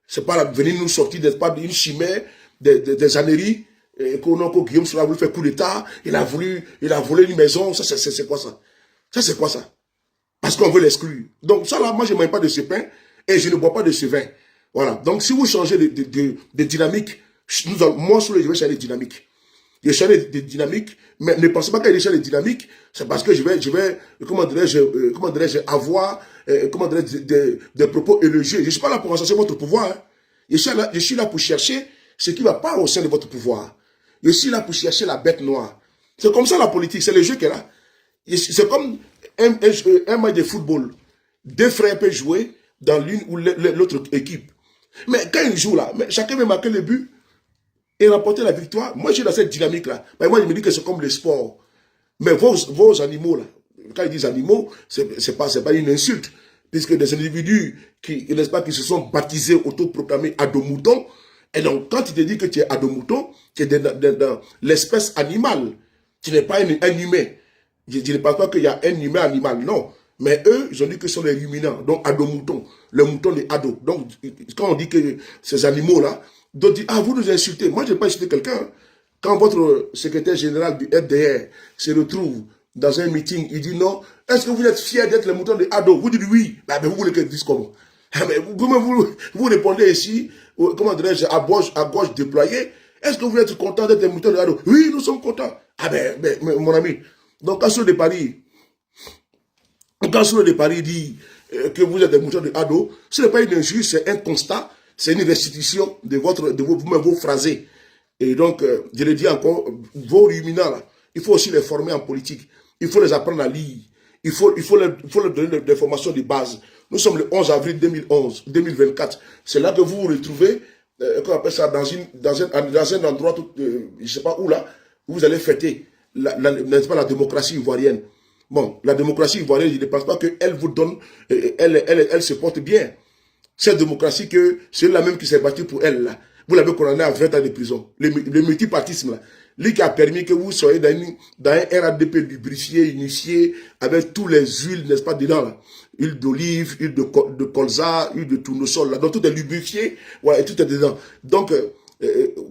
C'est pas venir nous sortir, n'est-ce pas, d'une chimère, des âneries, que Guillaume Soro a voulu faire coup d'État, il a volé une maison, ça c'est quoi ça? Ça c'est quoi ça? Parce qu'on veut l'exclure. Donc ça là, moi je ne mange pas de ce pain et je ne bois pas de ce vin. Voilà. Donc si vous changez de dynamique, moi sur les je vais changer de dynamique. Je change de dynamique, mais ne pensez pas qu'il y a des changes de dynamique, c'est parce que je vais comment dirais-je, avoir, des propos élogieux. Je ne suis pas là pour encenser votre pouvoir. Hein. Je suis là pour chercher ce qui ne va pas au sein de votre pouvoir. Je suis là pour chercher la bête noire. C'est comme ça la politique, c'est le jeu qu'elle a. C'est comme un match de football. Deux frères peuvent jouer dans l'une ou l'autre équipe. Mais quand ils jouent là, chacun veut marquer le but et remporter la victoire. Moi, je suis dans cette dynamique-là. Moi, je me dis que c'est comme le sport. Mais vos animaux, là, quand ils disent animaux, c'est pas une insulte. Puisque des individus qui, n'est-ce pas, qui se sont baptisés, autoproclamés adomouton. Et donc, quand tu te dis que tu es adomouton, tu es dans l'espèce animale. Tu n'es pas un humain. Je ne dis pas qu'il y a un humain animal, non. Mais eux, ils ont dit que ce sont les ruminants, donc adomoutons, le mouton des ados. Donc, quand on dit que ces animaux-là, d'autres disent, ah, vous nous insultez. Moi, je n'ai pas insulté quelqu'un. Quand votre secrétaire général du FDR se retrouve dans un meeting, il dit non, est-ce que vous êtes fiers d'être le mouton des ados? Vous dites oui, mais vous voulez que je dise comment? Vous répondez ici, comment dirais-je, à gauche déployée, est-ce que vous êtes content d'être le mouton des ados? Oui, nous sommes contents. Ah mon ami, donc quand sur de Paris, dit que vous êtes des moutons de ado, ce n'est pas une injure, c'est un constat, c'est une restitution de vos phrasés. Et donc, je le dis encore, vos ruminants, là, il faut aussi les former en politique. Il faut les apprendre à lire. Il faut leur donner des formations de base. Nous sommes le 11 avril 2024. C'est là que vous vous retrouvez, qu'on appelle ça, dans un endroit, je ne sais pas où là, où vous allez fêter, n'est-ce pas, la démocratie ivoirienne. Bon, la démocratie ivoirienne, je ne pense pas qu'elle vous donne, elle se porte bien. Cette démocratie, c'est la même qui s'est battue pour elle, là. Vous l'avez condamné à 20 ans de prison. Le multipartisme, là. Lui qui a permis que vous soyez dans un RADP lubrifié, initié, avec tous les huiles, n'est-ce pas, dedans, là. Huile d'olive, huile de colza, huile de tournesol, là. Donc tout est lubrifié, voilà, et tout est dedans. Donc,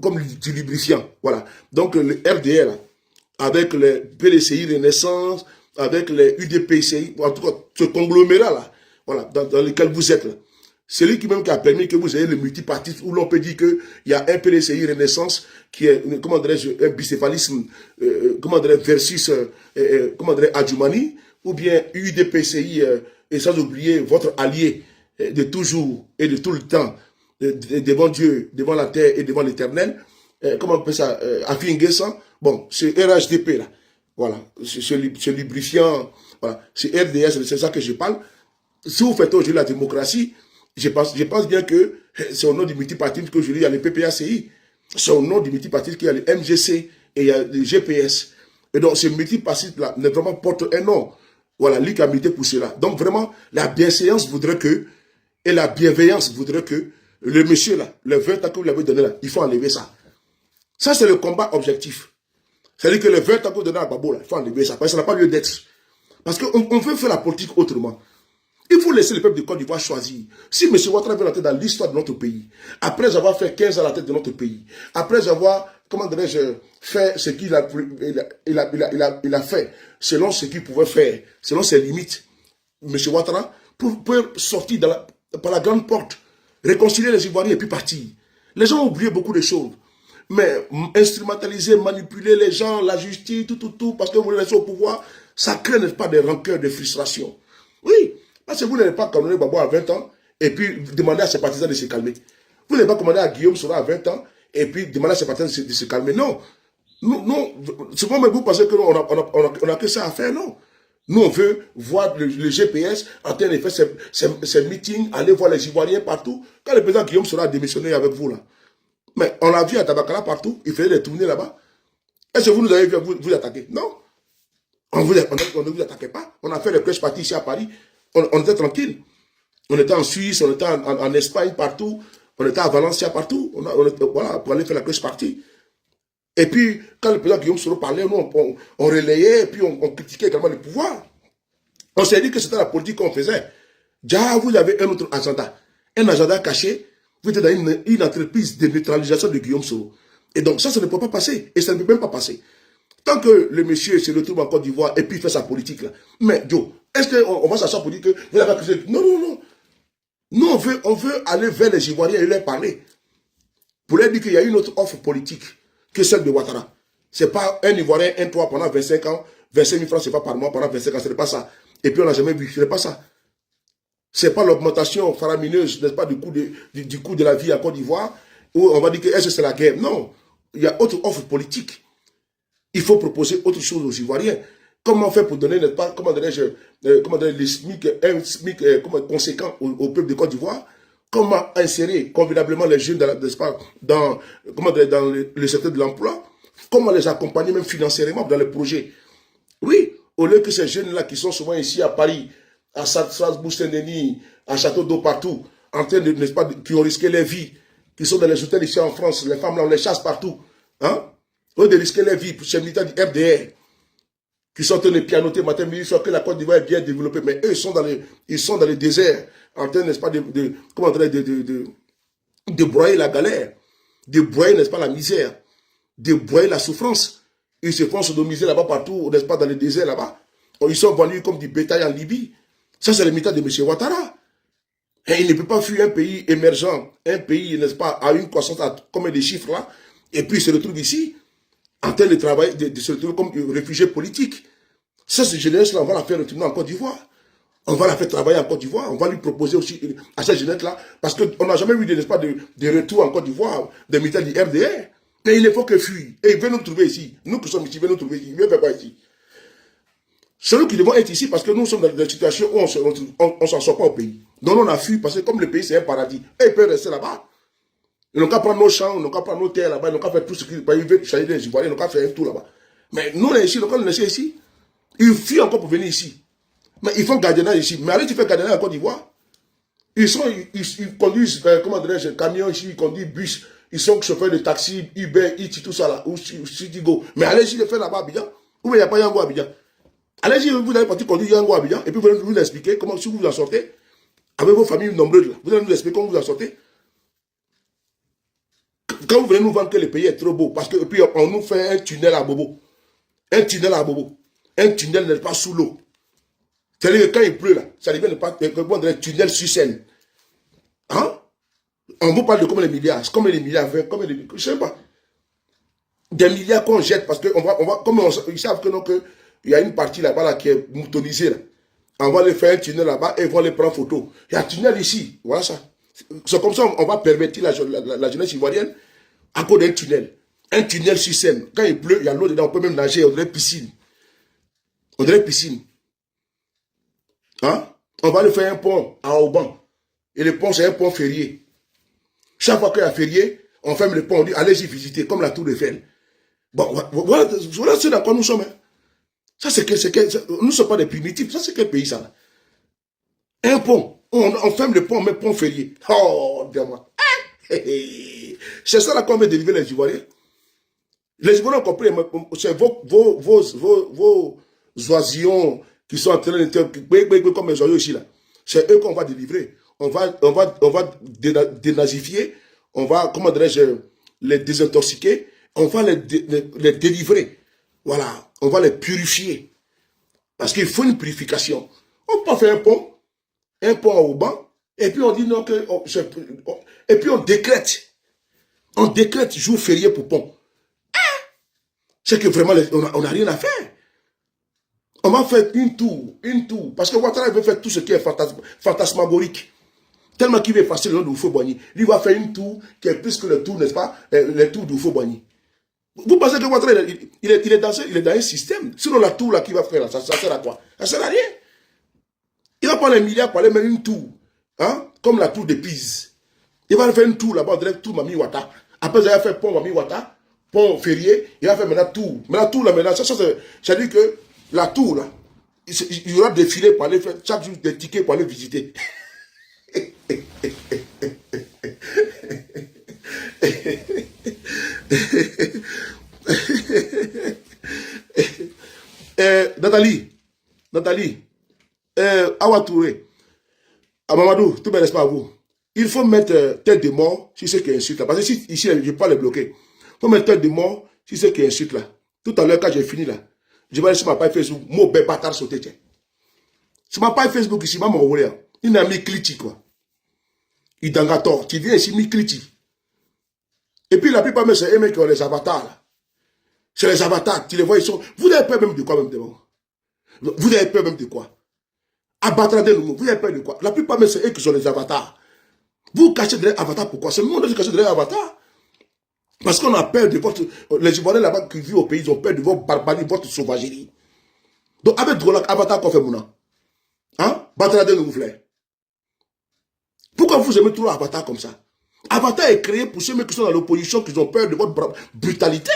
comme du lubrifiant, voilà. Donc, le RDR, là, avec les PDCI Renaissance, avec les UDPCI, en tout cas, ce conglomérat, là, voilà, dans lequel vous êtes, là. C'est lui qui même qui a permis que vous ayez le multipartisme où l'on peut dire qu'il y a un PDCI Renaissance qui est, comment dirais-je, un bicéphalisme, comment dirais-je, versus, comment dirais-je, Adjoumani, ou bien UDPCI, et sans oublier votre allié de toujours et de tout le temps, devant Dieu, devant la terre et devant l'éternel, comment on appelle ça, Afi Nguessan, bon, c'est RHDP là, voilà, ce lubrifiant, voilà, c'est RDS, c'est ça que je parle. Si vous faites aujourd'hui la démocratie, je pense bien que c'est au nom du multipartisme qu'aujourd'hui il y a le PPACI, c'est au nom du multipartisme qu'il y a le MGC et il y a le GPS. Et donc ce multipartisme-là, vraiment porte un nom. Voilà, lui qui a milité pour cela. Donc vraiment, la bienséance voudrait que, et la bienveillance voudrait que, le monsieur là, le 20 ans que vous l'avez donné là, il faut enlever ça. Ça, c'est le combat objectif. C'est-à-dire que le 20 ans que vous donnez à Babo là, il faut enlever ça, parce que ça n'a pas lieu d'être. Parce qu'on veut faire la politique autrement. Il faut laisser le peuple de Côte d'Ivoire choisir. Si M. Ouattara veut entrer dans l'histoire de notre pays, après avoir fait 15 ans à la tête de notre pays, après avoir, comment dirais-je, fait ce qu'il a, il a fait, selon ce qu'il pouvait faire, selon ses limites, M. Ouattara, pour sortir par la grande porte, réconcilier les Ivoiriens et puis partir. Les gens ont oublié beaucoup de choses. Mais instrumentaliser, manipuler les gens, la justice, tout, parce que vous les laissez au pouvoir, ça crée, n'est-ce pas, des rancœurs, des frustrations. Oui. Parce que vous n'avez pas commandé Babo à 20 ans et puis demander à ses partisans de se calmer. Vous n'avez pas commandé à Guillaume Sora à 20 ans et puis demander à ses partisans de se calmer. Non. Non. Souvent, vous pensez qu'on a que ça à faire. Non. Nous, on veut voir le GPS en train de faire ses meetings, aller voir les Ivoiriens partout. Quand le président Guillaume Sora a démissionné avec vous, là. Mais on l'a vu à Tabakala partout. Il faisait des tournées là-bas. Est-ce que vous nous avez vu vous attaquer? Non. On ne vous attaquait pas. On a fait le press party ici à Paris. On était tranquille. On était en Suisse, on était en Espagne, partout. On était à Valencia, partout. Voilà, pour aller faire la cloche partie. Et puis, quand le président Guillaume Soro parlait, nous, on relayait, et puis on critiquait également le pouvoir. On s'est dit que c'était la politique qu'on faisait. Déjà, vous avez un autre agenda caché. Vous êtes dans une entreprise de neutralisation de Guillaume Soro. Et donc, ça ne peut pas passer. Et ça ne peut même pas passer. Tant que le monsieur se retrouve en Côte d'Ivoire et puis fait sa politique là. Mais Joe, est-ce qu'on va s'asseoir pour dire que vous avez accusé? Non, non, non. Nous, on veut aller vers les Ivoiriens et leur parler. Pour leur dire qu'il y a une autre offre politique que celle de Ouattara. Ce n'est pas un Ivoirien, un toit pendant 25 ans, 25 000 francs, c'est pas par mois pendant 25 ans, ce n'est pas ça. Et puis on n'a jamais vu, ce n'est pas ça. Ce n'est pas l'augmentation faramineuse, n'est-ce pas, du coût de la vie en Côte d'Ivoire, où on va dire que est-ce que c'est la guerre? Non. Il y a autre offre politique. Il faut proposer autre chose aux Ivoiriens. Comment faire pour donner, n'est-ce pas, comment dirais-je, les SMIC, un SMIC conséquent au peuple de Côte d'Ivoire? Comment insérer convenablement les jeunes dans le secteur de l'emploi? Comment les accompagner même financièrement dans les projets? Oui, au lieu que ces jeunes-là qui sont souvent ici à Paris, à Strasbourg, Saint-Denis, à Château d'Eau partout, en train de, n'est-ce pas, qui ont risqué leur vie, qui sont dans les hôtels ici en France, les femmes là, on les chasse partout. Hein? Au lieu de risquer leur vie pour ces militaires du FDR, qui sont en train de pianoter matin, midi, soit que la Côte d'Ivoire est bien développée, mais eux, ils sont dans les déserts, en train, n'est-ce pas, de broyer la galère, de broyer, n'est-ce pas, la misère, de broyer la souffrance. Ils se font sodomiser là-bas partout, n'est-ce pas, dans les déserts là-bas. Ils sont vendus comme du bétail en Libye. Ça, c'est le militaire de M. Ouattara. Et il ne peut pas fuir un pays émergent, un pays, n'est-ce pas, à une croissance à combien de chiffres là, et puis il se retrouve ici, en train de travailler, de se retrouver comme réfugié politique. Ça, cette jeunesse-là, on va la faire retourner en Côte d'Ivoire. On va la faire travailler en Côte d'Ivoire. On va lui proposer aussi à cette jeunesse-là, parce qu'on n'a jamais eu, n'est-ce pas, de retour en Côte d'Ivoire, des militaires du RDR. Mais il ne faut que fuir. Et ils veulent nous trouver ici. Nous qui sommes ici, ils veulent nous trouver ici. Ils ne veulent pas ici. C'est nous qui devons être ici parce que nous sommes dans des situations où on ne s'en sort pas au pays. Donc on a fui parce que comme le pays c'est un paradis, et ils peuvent rester là-bas. Ils n'ont qu'à prendre nos champs, ils n'ont qu'à prendre nos terres là-bas, ils n'ont qu'à faire tout ce qu'ils veulent changer les Ivoiriens, ils n'ont qu'à faire tout là-bas. Mais nous on est ici, donc on est laissé ici. Ils fuient encore pour venir ici. Mais ils font gardiennage ici. Mais allez, tu fais gardiennage en Côte d'Ivoire. Ils conduisent, comment dirais-je, camions ici, ils conduisent bus, ils sont chauffeurs de taxi, Uber, Eats, tout ça là, ou Citigo. Mais allez-y le faire là-bas à Abidjan. Ou il n'y a pas Yango à Abidjan. Allez-y, vous allez partir conduire Yango à Abidjan, et puis vous allez nous expliquer comment, si vous en sortez, avec vos familles nombreuses là, vous allez nous expliquer comment vous en sortez. Quand vous venez nous vendre que le pays est trop beau, parce que puis on nous fait un tunnel à Bobo. Un tunnel à Bobo. Un tunnel n'est pas sous l'eau. C'est-à-dire que quand il pleut là, ça devient pas un tunnel sur scène. Hein? On vous parle de combien de milliards? Combien de milliards? Combien de, je ne sais pas. Des milliards qu'on jette parce que comme ils savent que non, que il y a une partie là-bas là, qui est moutonisée. Là. On va les faire un tunnel là-bas et ils vont les prendre photo. Il y a un tunnel ici. Voilà ça. C'est comme ça on va permettre la jeunesse ivoirienne à cause d'un tunnel. Un tunnel sur scène. Quand il pleut, il y a l'eau dedans. On peut même nager. On dirait piscine. On dirait piscine. Hein? On va le faire un pont à Auban. Et le pont, c'est un pont férié. Chaque fois qu'il y a férié, on ferme le pont. On dit allez-y visiter, comme la tour Eiffel. Bon, voilà ce dans quoi nous sommes. Hein. Ça, c'est que nous ne sommes pas des primitifs. Ça, c'est quel pays, ça? Là? Un pont. On ferme le pont, on met pont férié. Oh, dis-moi. C'est ça là qu'on veut délivrer les Ivoiriens. Les Ivoiriens ont compris. C'est vos oisillons qui sont en train de comme les oiseaux ici là. C'est eux qu'on va délivrer. On va dénazifier. On va, comment dirais-je, les désintoxiquer. On va les délivrer. Voilà. On va les purifier. Parce qu'il faut une purification. On peut pas faire un pont au banc, et puis on dit non que... et puis on décrète. On décrète jour férié pour pont. C'est que vraiment, on n'a rien à faire. On va faire une tour. Parce que Ouattara veut faire tout ce qui est fantasmagorique. Tellement qu'il veut effacer le nom de Oufo-Boigny. Lui va faire une tour qui est plus que le tour, n'est-ce pas, les tours d'Oufo-Boigny. Vous pensez que Ouattara, il est dans un système. Sinon la tour là qu'il va faire, là, ça sert à quoi? Ça sert à rien. Il va prendre les milliards pour aller mettre une tour. Hein? Comme la tour de Pise. Il va faire une tour là-bas, on dirait tour Mami Ouattara. Après, il va faire pont Mami Ouattara, pont férié, il va faire maintenant tour. Mais la tour là, maintenant, ça dit que la tour là, il y aura des filets pour aller faire, chaque jour des tickets pour aller visiter. Nathalie, Awa Touré, à Mamadou, tout bien, n'est-ce pas à vous? Il faut mettre tête de mort sur ceux qui insultent là. Parce que si ici, je ne vais pas les bloquer. Il faut mettre tête de mort sur ceux qui insultent là. Tout à l'heure, quand j'ai fini là, je vais aller sur ma page Facebook, mon bébé bâtard sauté, tiens. Sur ma page Facebook ici, maman, il n'a mis cliti quoi. Il dangator, tu viens ici, mis cliti. Et puis la plupart, c'est eux qui ont les avatars là. C'est les avatars, tu les vois, ils sont. Vous avez peur même de quoi même de moi? Vous avez peur même de quoi? Abattre des nouveaux, vous avez peur de quoi? La plupart, c'est eux qui sont les avatars. Vous cachez derrière avatar, pourquoi? C'est le monde qui cache derrière avatar. Parce qu'on a peur de votre... Les Ivoiriens là-bas qui vivent au pays, ils ont peur de votre barbarie, votre sauvagerie. Donc avec Drolac, avatar qu'on fait mouna. Hein? Batra de nouveau frère. Pourquoi vous aimez toujours avatar comme ça? Avatar est créé pour ceux qui sont dans l'opposition, qui ont peur de votre brutalité.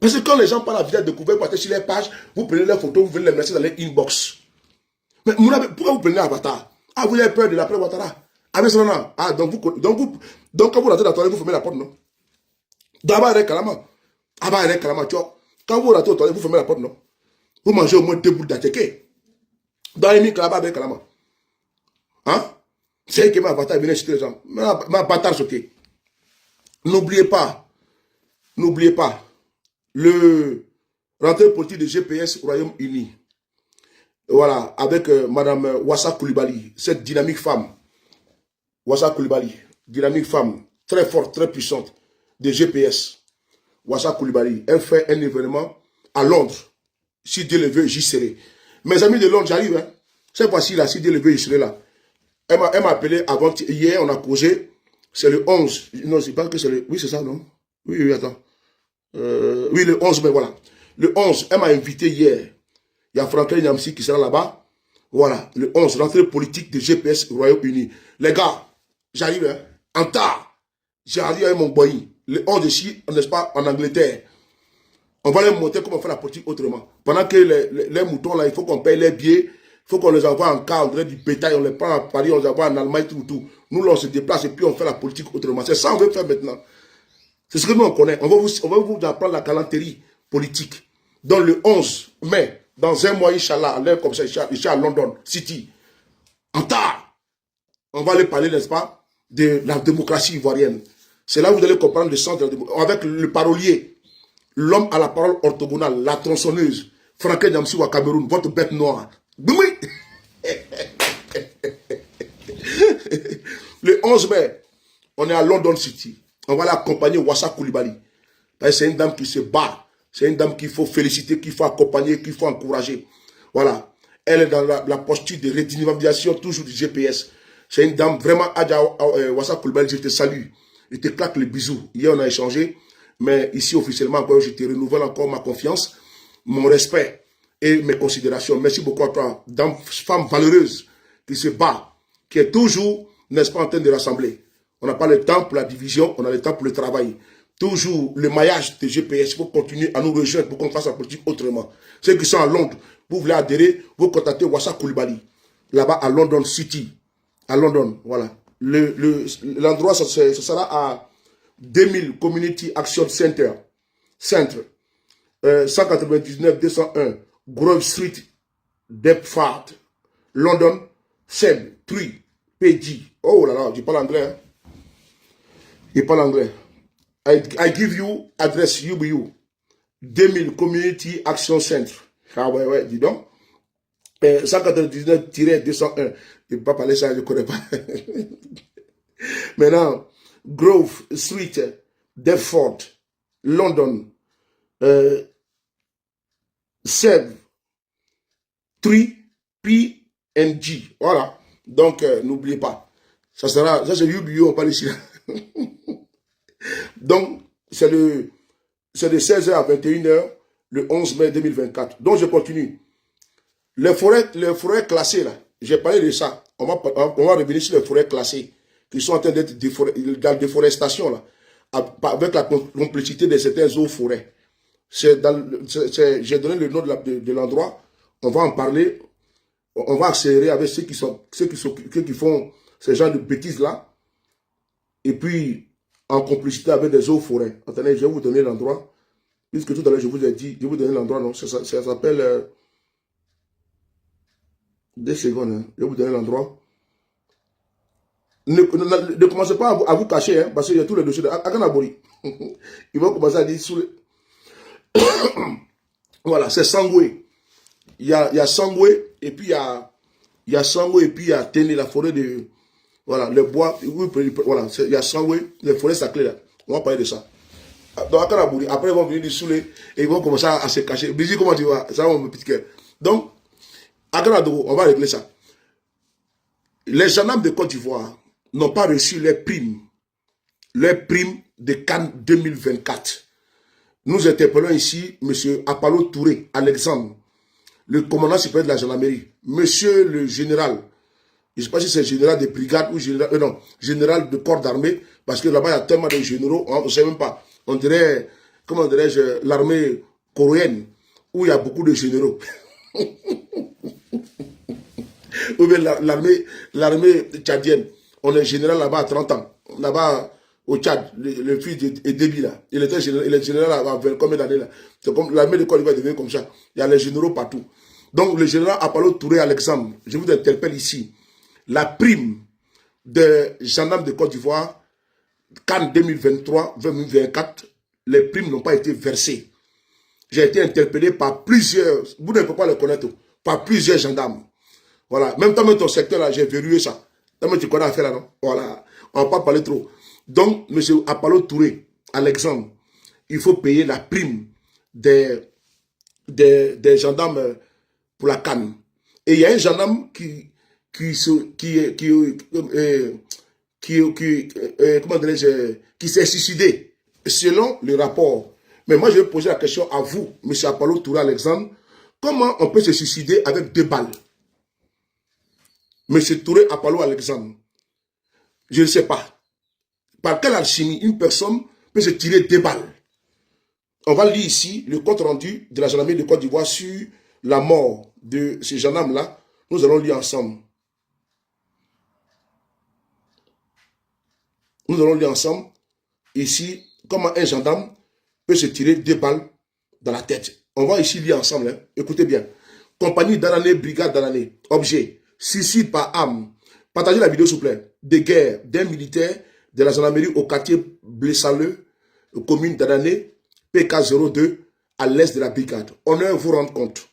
Parce que quand les gens parlent à visage découvert, partez sur les pages, vous prenez leurs photos, vous venez les mettre dans les inbox. Mais pourquoi vous prenez avatar? Ah, vous avez peur de l'après Ouattara? Ah, mais non, non. Ah, donc quand vous rentrez dans la toilette, vous fermez la porte, non? D'abord, avec Kalama. Avec Kalama, tu vois. Quand vous rentrez dans la toilette, vous fermez la porte, non? Vous mangez au moins 2 boules d'athéké. Dans les micros là-bas, avec Kalama. Hein? C'est que ma avatar vient citer les gens. Ma bâtard sauté. N'oubliez pas, le rentrée politique de GPS au Royaume-Uni. Voilà, avec Madame Wassa Koulibaly, cette dynamique femme. Wassa Koulibaly, dynamique femme, très forte, très puissante, de GPS. Wassa Koulibaly, elle fait un événement à Londres. Si Dieu le veut, j'y serai. Mes amis de Londres, j'arrive. Hein. Cette fois-ci, là, si Dieu le veut, j'y serai là. Elle m'a appelé avant, hier, on a causé. C'est le 11. Non, je pense que c'est le... Oui, c'est ça, non? Oui, attends. Oui, le 11, mais voilà. Le 11, elle m'a invité hier. Il y a Franklin Yamsi qui sera là-bas. Voilà, le 11, rentrée politique de GPS au Royaume-Uni. Les gars, j'arrive, hein, en tard. J'arrive avec mon boy. Le 11 ici, n'est-ce pas, en Angleterre. On va les montrer comment faire la politique autrement. Pendant que les moutons, là, il faut qu'on paye les billets. Il faut qu'on les envoie en cas, on dirait du bétail, on les prend à Paris, on les envoie en Allemagne, tout. Nous, là, on se déplace et puis on fait la politique autrement. C'est ça qu'on veut faire maintenant. C'est ce que nous, on connaît. On va vous apprendre la galanterie politique. Dans le 11 mai, dans un mois, Inch'Allah, l'air comme ça, ici à London City, en tard, on va aller parler, n'est-ce pas, de la démocratie ivoirienne. C'est là où vous allez comprendre le sens de la démocratie. Avec le parolier, l'homme à la parole orthogonale, la tronçonneuse, Franklin Yamsi au Cameroun, votre bête noire. Oui. 11 mai, on est à London City. On va l'accompagner Wassa Koulibaly. C'est une dame qui se bat. C'est une dame qu'il faut féliciter, qu'il faut accompagner, qu'il faut encourager. Voilà. Elle est dans la posture de redynamisation toujours du GPS. C'est une dame vraiment, Wassa Koulibaly, je te salue. Je te claque le bisou. Hier, on a échangé. Mais ici, officiellement, encore, je te renouvelle encore ma confiance, mon respect et mes considérations. Merci beaucoup à toi, dame, femme valeureuse qui se bat, qui est toujours, n'est-ce pas, en train de rassembler. On n'a pas le temps pour la division, on a le temps pour le travail. Toujours le maillage de GPS, il faut continuer à nous rejoindre pour qu'on fasse la politique autrement. Ceux qui sont à Londres, vous voulez adhérer, vous contactez Wassa Koulibaly, là-bas à London City, à London, voilà. L'endroit, ce sera à 2000 Community Action Center, 199 201 Grove Street, Deptford, London, Seb, 3, PG. Oh là là, je parle anglais. Hein? Je parle anglais. I give you address UBU. 2000 Community Action Center. Ah ouais, dis donc. 199-201. Je ne peux pas parler ça, je ne connais pas. Maintenant, Grove Street, Deptford, London, Seb, 3, PNG. Voilà. Donc, n'oubliez pas. Ça c'est UBU, on parle ici. Donc, c'est de 16h à 21h, le 11 mai 2024. Donc, je continue. Les forêts classées, là, j'ai parlé de ça. On va revenir sur les forêts classées qui sont en train d'être dans la déforestation, là, avec la complicité de certaines eaux forêts. J'ai donné le nom de l'endroit. On va en parler. On va accélérer avec ceux qui font ce genre de bêtises-là. Et puis, en complicité avec des eaux forêts. Attendez, je vais vous donner l'endroit. Puisque tout à l'heure, je vous ai dit, je vais vous donner l'endroit, non, ça s'appelle... 2 secondes, hein. Je vais vous donner l'endroit. Ne commencez pas à vous cacher, hein, parce qu'il y a tous les dossiers de Akanabori. Ils vont commencer à dire sous les... Voilà, c'est Sangwe. Il y a Sangwe, et puis il y a Sangwe, et puis il y a Téné, la forêt de... Voilà, le bois, voilà, il y a Sangwe, les forêts sacrées là. On va parler de ça. Donc, Akanabori, après ils vont venir sous les... Et ils vont commencer à se cacher. Bizi, comment tu vas? Ça va, mon petit cœur. Donc, Akanabori, on va régler ça. Les gendarmes de Côte d'Ivoire n'ont pas reçu les primes de Cannes 2024. Nous interpellons ici M. Apollo Touré, Alexandre, le commandant supérieur de la gendarmerie. Monsieur le général, je ne sais pas si c'est général de brigade ou général, non, général de corps d'armée, parce que là-bas il y a tellement de généraux, on ne sait même pas. On dirait, comment dirais-je, l'armée coréenne, où il y a beaucoup de généraux. Ou bien l'armée tchadienne. On est général là-bas à 30 ans. Là-bas au Tchad, le fils de Déby là. Il est général à combien d'années là? C'est comme l'armée de Côte d'Ivoire devient comme ça. Il y a les généraux partout. Donc le général Apollo Touré Alexandre, je vous interpelle ici. La prime des gendarmes de Côte d'Ivoire, Cannes 2023-2024, les primes n'ont pas été versées. J'ai été interpellé par plusieurs, vous ne pouvez pas le connaître, par plusieurs gendarmes. Voilà, même dans ton secteur là, j'ai verrouillé ça. Tu connais l'affaire là, non? Voilà, on ne va pas parler trop. Donc, M. Apollo Touré, Alexandre, il faut payer la prime des gendarmes pour la Cannes. Et il y a un gendarme qui s'est suicidé, selon le rapport. Mais moi, je vais poser la question à vous, M. Apollo Touré, Alexandre, comment on peut se suicider avec 2 balles? M. Touré Apollo Alexandre, je ne sais pas. Par quelle alchimie une personne peut se tirer 2 balles? On va lire ici le compte rendu de la gendarmerie de Côte d'Ivoire sur la mort de ce gendarme-là. Nous allons lire ensemble. Nous allons lire ensemble ici comment un gendarme peut se tirer 2 balles dans la tête. On va ici lire ensemble. Hein. Écoutez bien. Compagnie d'Anané, brigade d'Anané. Objet. Suicide par arme. Partagez la vidéo s'il vous plaît. De guerre d'un militaire de la gendarmerie au quartier Blessaleux, commune d'Anané, PK02, à l'est de la brigade. Honneur vous rendre compte.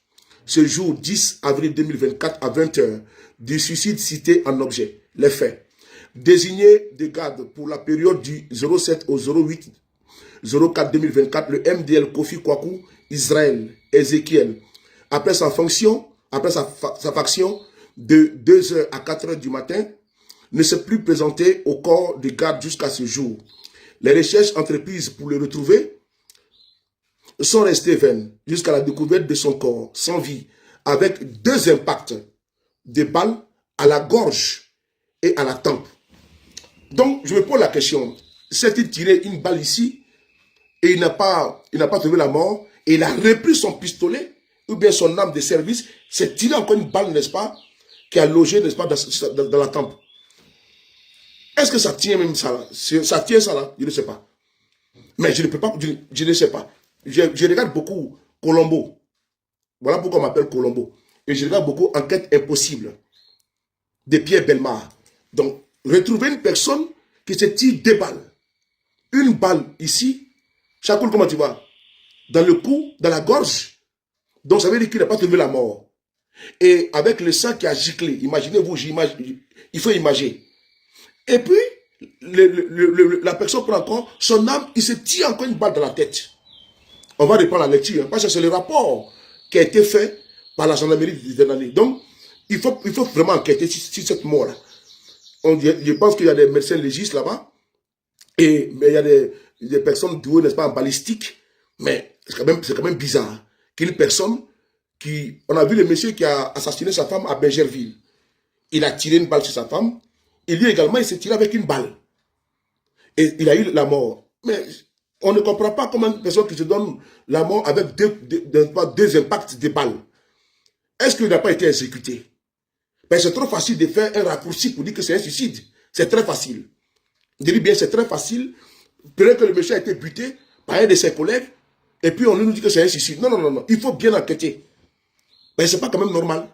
Ce jour 10 avril 2024 à 20h, du suicide cité en objet. Les faits. désigné des gardes pour la période du 07 au 08 04 2024, le MDL Kofi Kwaku, Israël, Ézéchiel, après sa fonction, après sa faction, de 2 h à 4 h du matin, ne s'est plus présenté au corps de garde jusqu'à ce jour. Les recherches entreprises pour le retrouver sont restées vaines jusqu'à la découverte de son corps sans vie, avec 2 impacts de balles à la gorge et à la tempe. Donc, je me pose la question, s'est-il tiré une balle ici et il n'a pas trouvé la mort et il a repris son pistolet ou bien son arme de service, s'est tiré encore une balle, n'est-ce pas, qui a logé, n'est-ce pas, dans la tempe. Est-ce que ça tient même ça là? Ça tient ça là? Je ne sais pas. Mais je ne peux pas, je ne sais pas. Je regarde beaucoup Colombo. Voilà pourquoi on m'appelle Colombo. Et je regarde beaucoup Enquête impossible de Pierre Bellemare. Donc, retrouver une personne qui se tire 2 balles. Une balle ici, Chakoul, comment tu vas? Dans le cou, dans la gorge. Donc, ça veut dire qu'il n'a pas trouvé la mort. Et avec le sang qui a giclé, imaginez-vous, il faut imaginer. Et puis, la personne prend encore son âme, il se tire encore une balle dans la tête. On va reprendre la lecture, hein, parce que c'est le rapport qui a été fait par la gendarmerie de l'année. Donc, il faut vraiment enquêter sur cette mort-là. Je pense qu'il y a des médecins légistes là-bas, mais il y a des personnes douées, n'est-ce pas, en balistique, mais c'est quand même bizarre qu'une personne qui... On a vu le monsieur qui a assassiné sa femme à Bergerville. Il a tiré une balle sur sa femme. Et lui également, il s'est tiré avec une balle. Et il a eu la mort. Mais on ne comprend pas comment une personne qui se donne la mort avec 2 impacts de balles. Est-ce qu'il n'a pas été exécuté? Ben, c'est trop facile de faire un raccourci pour dire que c'est un suicide. C'est très facile. Je dis bien, c'est très facile. Peut-être que le monsieur a été buté par un de ses collègues, et puis on nous dit que c'est un suicide. Non, non, non, non. Il faut bien enquêter. Mais c'est pas quand même normal.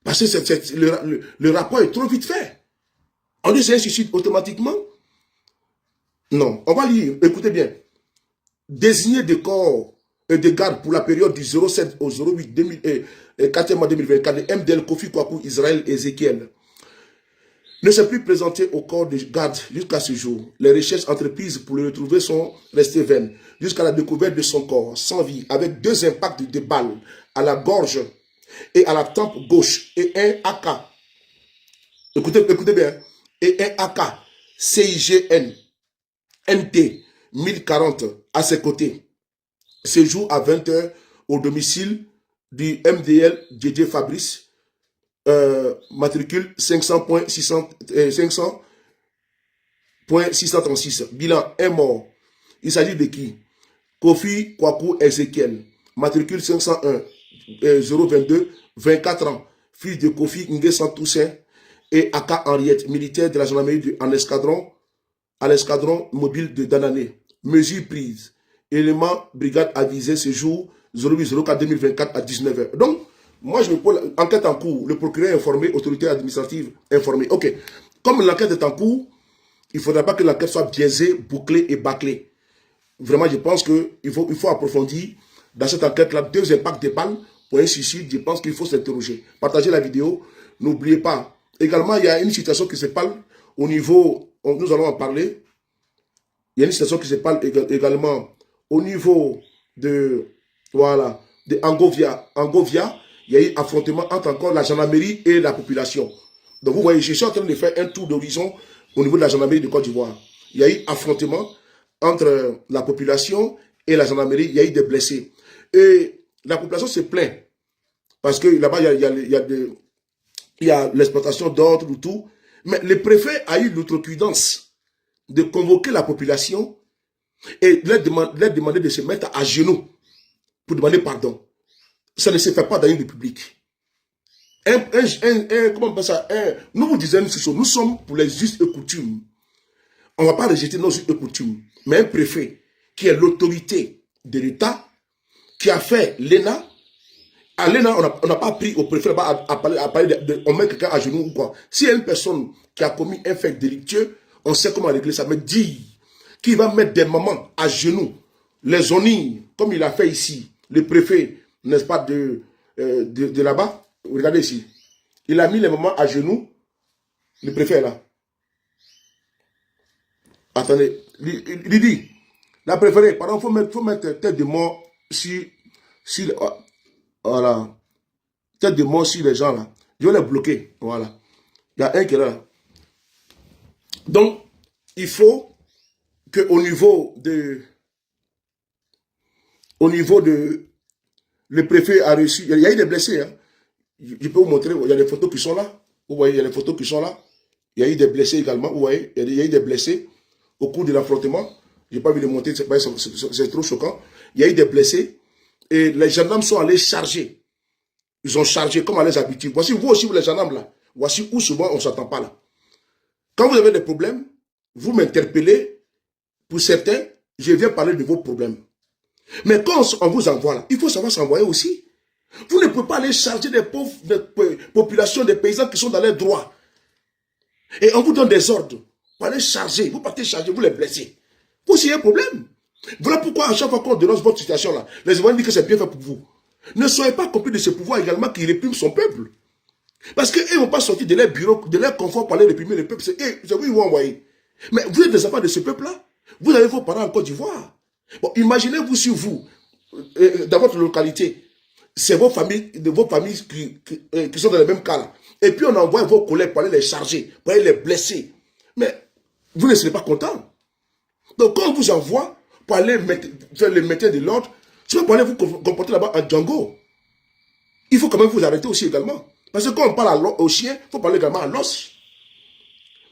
Parce que le rapport est trop vite fait. On dit que c'est un suicide automatiquement. Non. On va lire. Écoutez bien. Désigné de corps et de garde pour la période du 07 au 08 4e mois 2024, le MDL Kofi Kwaku, Israël, Ézéchiel, ne s'est plus présenté au corps de garde jusqu'à ce jour. Les recherches entreprises pour le retrouver sont restées vaines jusqu'à la découverte de son corps sans vie, avec 2 impacts de balles à la gorge et à la tempe gauche et un AK. Écoutez bien. Et un AK CIGN NT 1040 à ses côtés. Séjour à 20 h au domicile du MDL DJ Fabrice, matricule 500.636. Bilan, un mort. Il s'agit de qui? Kofi Kwaku Ezekiel, matricule 501 022, 24 ans, fils de Kofi Nguessan Toussaint et Aka Henriette, militaire de la gendarmerie en escadron, à l'escadron mobile de Danané. Mesures prises. Élément brigade avisé ce jour 08-04-2024 à 19 h. Donc, moi je me pose enquête en cours. Le procureur informé, autorité administrative informée. Ok. Comme l'enquête est en cours, il ne faudra pas que l'enquête soit biaisée, bouclée et bâclée. Vraiment, je pense qu'il faut approfondir dans cette enquête-là 2 impacts de balles pour un suicide. Je pense qu'il faut s'interroger. Partagez la vidéo. N'oubliez pas. Également, il y a une situation qui se parle au niveau, nous allons en parler. Il y a une situation qui se parle également au niveau de, voilà, de Angovia. Angovia, il y a eu affrontement entre encore la gendarmerie et la population. Donc vous voyez, je suis en train de faire un tour d'horizon au niveau de la gendarmerie de Côte d'Ivoire. Il y a eu affrontement entre la population et la gendarmerie. Il y a eu des blessés. Et la population se plaint. Parce que là-bas, il y a l'exploitation d'ordre ou tout. Mais le préfet a eu l'outrecuidance de convoquer la population et leur demander de se mettre à genoux pour demander pardon. Ça ne se fait pas dans une république. Comment on appelle ça? Nous vous disons, nous sommes pour les us et coutumes. On ne va pas rejeter nos us et coutumes. Mais un préfet qui est l'autorité de l'État, qui a fait l'ENA, à l'ENA, on n'a pas pris au préfet à parler on met quelqu'un à genoux ou quoi. S'il y a une personne qui a commis un fait délictueux, on sait comment régler ça. Mais dire qu'il va mettre des mamans à genoux, les onir, comme il a fait ici, le préfet, n'est-ce pas, de là-bas. Regardez ici. Il a mis les mamans à genoux, le préfet est là. Attendez, Lydie, la préférée, pardon, faut mettre tête de mort si, voilà, tête de mort sur les gens là. Je vais les bloquer, voilà. Il y a un qui est là. Donc, il faut que au niveau de, le préfet a reçu, il y a eu des blessés, hein. Je peux vous montrer, il y a des photos qui sont là. Vous voyez, il y a des photos qui sont là. Il y a eu des blessés également, vous voyez, il y a eu des blessés au cours de l'affrontement. Je n'ai pas vu le montrer, c'est trop choquant. Il y a eu des blessés et les gendarmes sont allés charger. Ils ont chargé comme à leurs habitudes. Voici vous aussi, vous les gendarmes là. Voici où souvent on ne s'attend pas là. Quand vous avez des problèmes, vous m'interpellez. Pour certains, je viens parler de vos problèmes. Mais quand on vous envoie là, il faut savoir s'envoyer aussi. Vous ne pouvez pas aller charger des pauvres des populations, des paysans qui sont dans leurs droits. Et on vous donne des ordres pour aller charger. Vous partez charger, vous les blessez. Vous aussi, il y a un problème. Voilà pourquoi à chaque fois qu'on dénonce votre situation là, les gens disent que c'est bien fait pour vous. Ne soyez pas compris de ce pouvoir également qui réprime son peuple. Parce qu'ils ne vont pas sortir de leur bureau, de leur confort pour aller réprimer le peuple. C'est vous ils vont envoyer. Mais vous êtes des enfants de ce peuple-là. Vous avez vos parents en Côte d'Ivoire. Bon, imaginez-vous si vous, dans votre localité, c'est vos familles qui sont dans le même cas là. Et puis on envoie vos collègues pour aller les charger, pour aller les blesser. Mais vous ne serez pas content. Donc quand on vous envoie pour aller faire le maintien de l'ordre, c'est pas pour aller vous comporter là-bas en Django. Il faut quand même vous arrêter aussi également. Parce que quand on parle au chien, il faut parler également à l'os.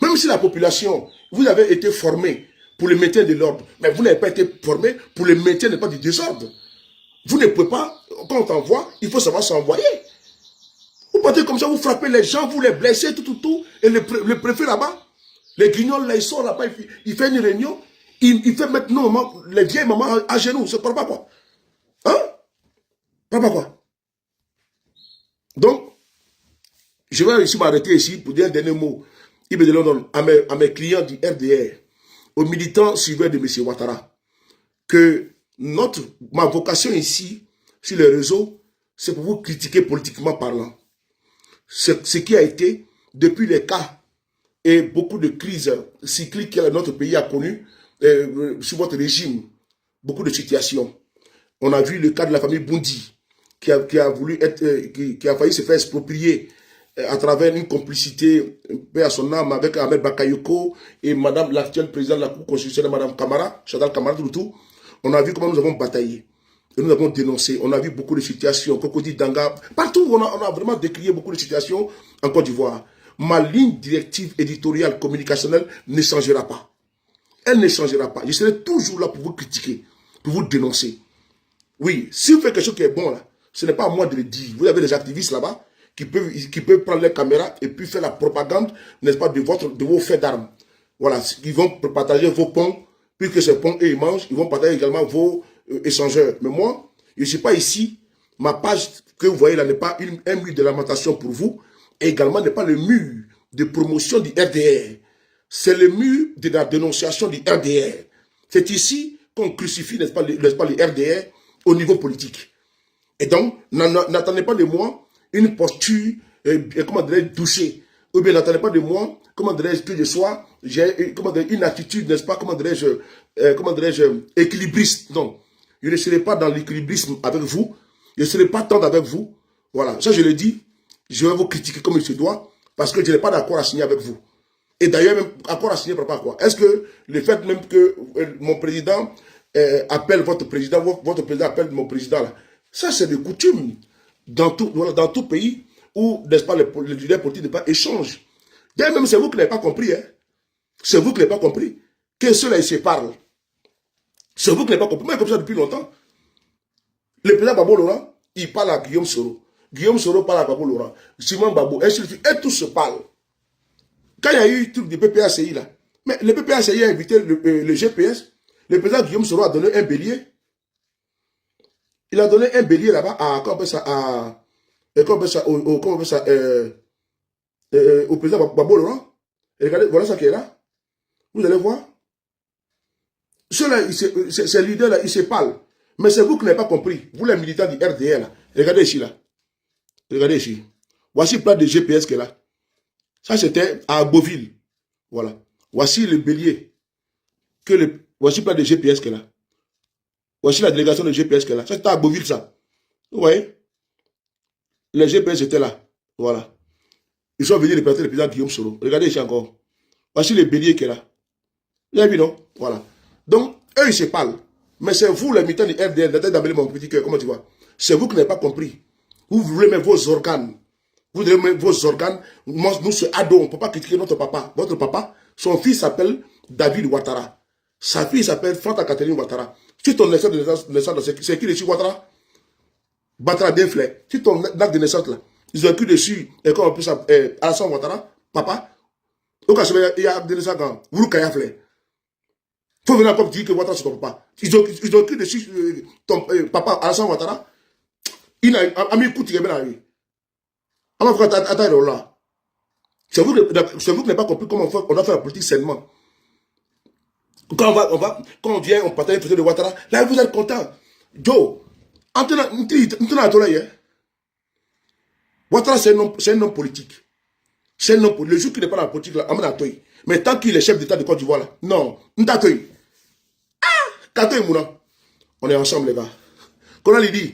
Même si la population, vous avez été formé pour le maintien de l'ordre, mais vous n'avez pas été formé pour le maintien pas du désordre. Vous ne pouvez pas, quand on t'envoie, il faut savoir s'envoyer. Vous partez comme ça, vous frappez les gens, vous les blessez, tout. Et le préfet là-bas, les guignols là, ils sont là-bas, il fait une réunion, il fait mettre les vieilles mamans à genoux. C'est pas quoi. Hein? Pas quoi. Donc, je vais ici m'arrêter ici pour dire un dernier mot. Il me donne à mes clients du RDR, aux militants suiveurs de M. Ouattara, que ma vocation ici, sur les réseaux, c'est pour vous critiquer politiquement parlant. Ce qui a été, depuis les cas et beaucoup de crises cycliques que notre pays a connues, sous votre régime, beaucoup de situations. On a vu le cas de la famille Boundi, qui a voulu être, qui a failli se faire exproprier à travers une complicité, paix à son âme, avec Ahmed Bakayoko et madame, l'actuelle présidente de la Cour constitutionnelle, madame Kamara, Chantal Kamara, tout. On a vu comment nous avons bataillé. Et nous avons dénoncé. On a vu beaucoup de situations, Cocody Danga, partout on a vraiment décrié beaucoup de situations en Côte d'Ivoire. Ma ligne directive éditoriale communicationnelle ne changera pas. Elle ne changera pas. Je serai toujours là pour vous critiquer, pour vous dénoncer. Oui, si vous faites quelque chose qui est bon là, ce n'est pas à moi de le dire. Vous avez des activistes là-bas qui peuvent prendre les caméras et puis faire la propagande, n'est-ce pas, de vos faits d'armes. Voilà, ils vont partager vos ponts, puisque ces ponts, eux, ils mangent, ils vont partager également vos échangeurs. Mais moi, je ne suis pas ici. Ma page que vous voyez là n'est pas un mur de lamentation pour vous, et également n'est pas le mur de promotion du RDR. C'est le mur de la dénonciation du RDR. C'est ici qu'on crucifie, n'est-ce pas, le RDR au niveau politique. Et donc, n'attendez pas de moi une posture, comment dirais-je, douchée. Ou bien n'attendez pas de moi, comment dirais-je, que je sois, j'ai une attitude, n'est-ce pas, comment dirais-je, équilibriste. Non, je ne serai pas dans l'équilibrisme avec vous, je ne serai pas tendre avec vous. Voilà, ça je le dis, je vais vous critiquer comme il se doit, parce que je n'ai pas d'accord à signer avec vous. Et d'ailleurs, même accord à signer par rapport à quoi? Est-ce que le fait même que mon président appelle votre président appelle mon président là, ça c'est de coutume dans tout pays où, n'est-ce pas, le leader politique n'est pas échange. D'ailleurs, même c'est vous qui n'avez pas compris, hein. C'est vous qui n'avez pas compris que ceux-là ils se parlent. C'est vous qui n'avez pas compris. Moi, comme ça depuis longtemps. Le président Babo Laurent, il parle à Guillaume Soro. Guillaume Soro parle à Babo Laurent. Simon Babo, et tous se parlent. Quand il y a eu le truc du PPACI là, mais le PPACI a invité le GPS, le président Guillaume Soro a donné un bélier. Il a donné un bélier là-bas à, comment on appelle ça, au président Babo Laurent. Regardez, voilà ça qui est là. Vous allez voir. Ceux-là, ces leaders-là, ils se parlent. Mais c'est vous qui n'avez pas compris. Vous, les militants du RDR, là. Regardez ici, là. Regardez ici. Voici le plat de GPS qui est là. Ça, c'était à Beauville. Voilà. Voici le bélier. que le... Voici plein de GPS qu'elle a. Voici la délégation de GPS qu'elle a. Ça, c'était à Beauville, ça. Vous voyez? Les GPS étaient là. Voilà. Ils sont venus représenter le président Guillaume Soro. Regardez ici encore. Voici les béliers qu'elle a. Vous avez vu, non? Voilà. Donc, eux, ils se parlent. Mais c'est vous, les militants du FDL, d'amener mon petit cœur. Comment tu vois? C'est vous qui n'avez pas compris. Vous voulez mettre vos organes. Vous devez mettre vos organes. Nous, c'est ado. On ne peut pas critiquer notre papa. Votre papa, son fils s'appelle David Ouattara. Sa fille s'appelle Fanta Catherine Ouattara. Si ton acte de naissance, c'est qui dessus Ouattara? Ouattara Denflé. Si ton acte de naissance, là, ils ont écrit dessus, et comment on appelle ça, Alassane Ouattara, papa. Donc, il y a acte de naissance quand vous Kaya Flé. Il faut venir encore dire que Ouattara c'est ton papa. Ils ont écrit dessus ton papa Alassane Ouattara. Il a mis un coup de tigre à lui. Alors, attends, là. C'est vous qui n'avez pas compris comment on doit faire la politique sainement. Quand on vient, on partage le de Ouattara, là, vous êtes content. Joe, Ouattara, c'est un homme politique. C'est un homme politique. Le jour qu'il n'est pas dans la politique, là, mais tant qu'il est chef d'État de Côte d'Ivoire, là, non, on est ensemble, les gars. Qu'on a dit,